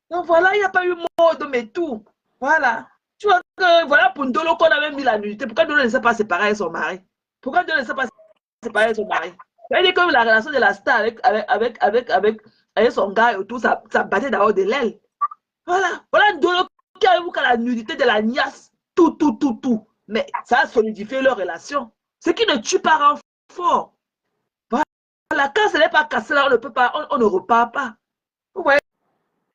Donc, voilà, il n'y a pas eu mode, mais tout. Voilà. Tu vois que, voilà, pour Ndolo, qu'on a même mis la nudité. Pourquoi Ndolo ne s'est pas séparé avec son mari? Pourquoi Ndolo ne s'est pas séparé avec son mari? C'est-à-dire que la relation de la star avec son gars et tout, ça battait d'abord de l'aile. Voilà. Voilà Ndolo qui a eu la nudité de la niasse. Tout. Mais ça a solidifié leur relation. Ce qui ne tue pas rend fort. Voilà, quand ce n'est pas cassé là, on ne peut pas, on ne repart pas. Vous voyez,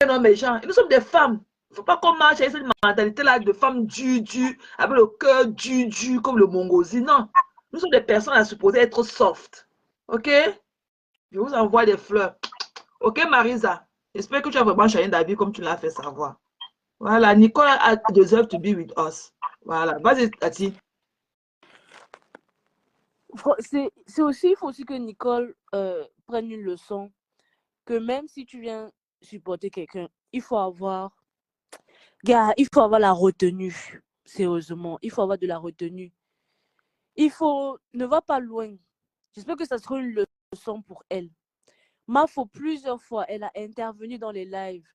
non, mes gens, nous sommes des femmes. Il ne faut pas qu'on marche avec cette mentalité-là de femmes avec le cœur comme le mongosi. Non. Nous sommes des personnes à supposer être soft. Ok? Je vous envoie des fleurs. Ok, Marisa? J'espère que tu as vraiment changé d'avis comme tu l'as fait savoir. Voilà, Nicole deserve to be with us. Voilà, vas-y, Tati. C'est aussi, il faut aussi que Nicole prenne une leçon que même si tu viens supporter quelqu'un, il faut avoir la retenue. Sérieusement, il faut avoir de la retenue. Ne va pas loin. J'espère que ça sera une leçon pour elle. Mafo, plusieurs fois, elle a intervenu dans les lives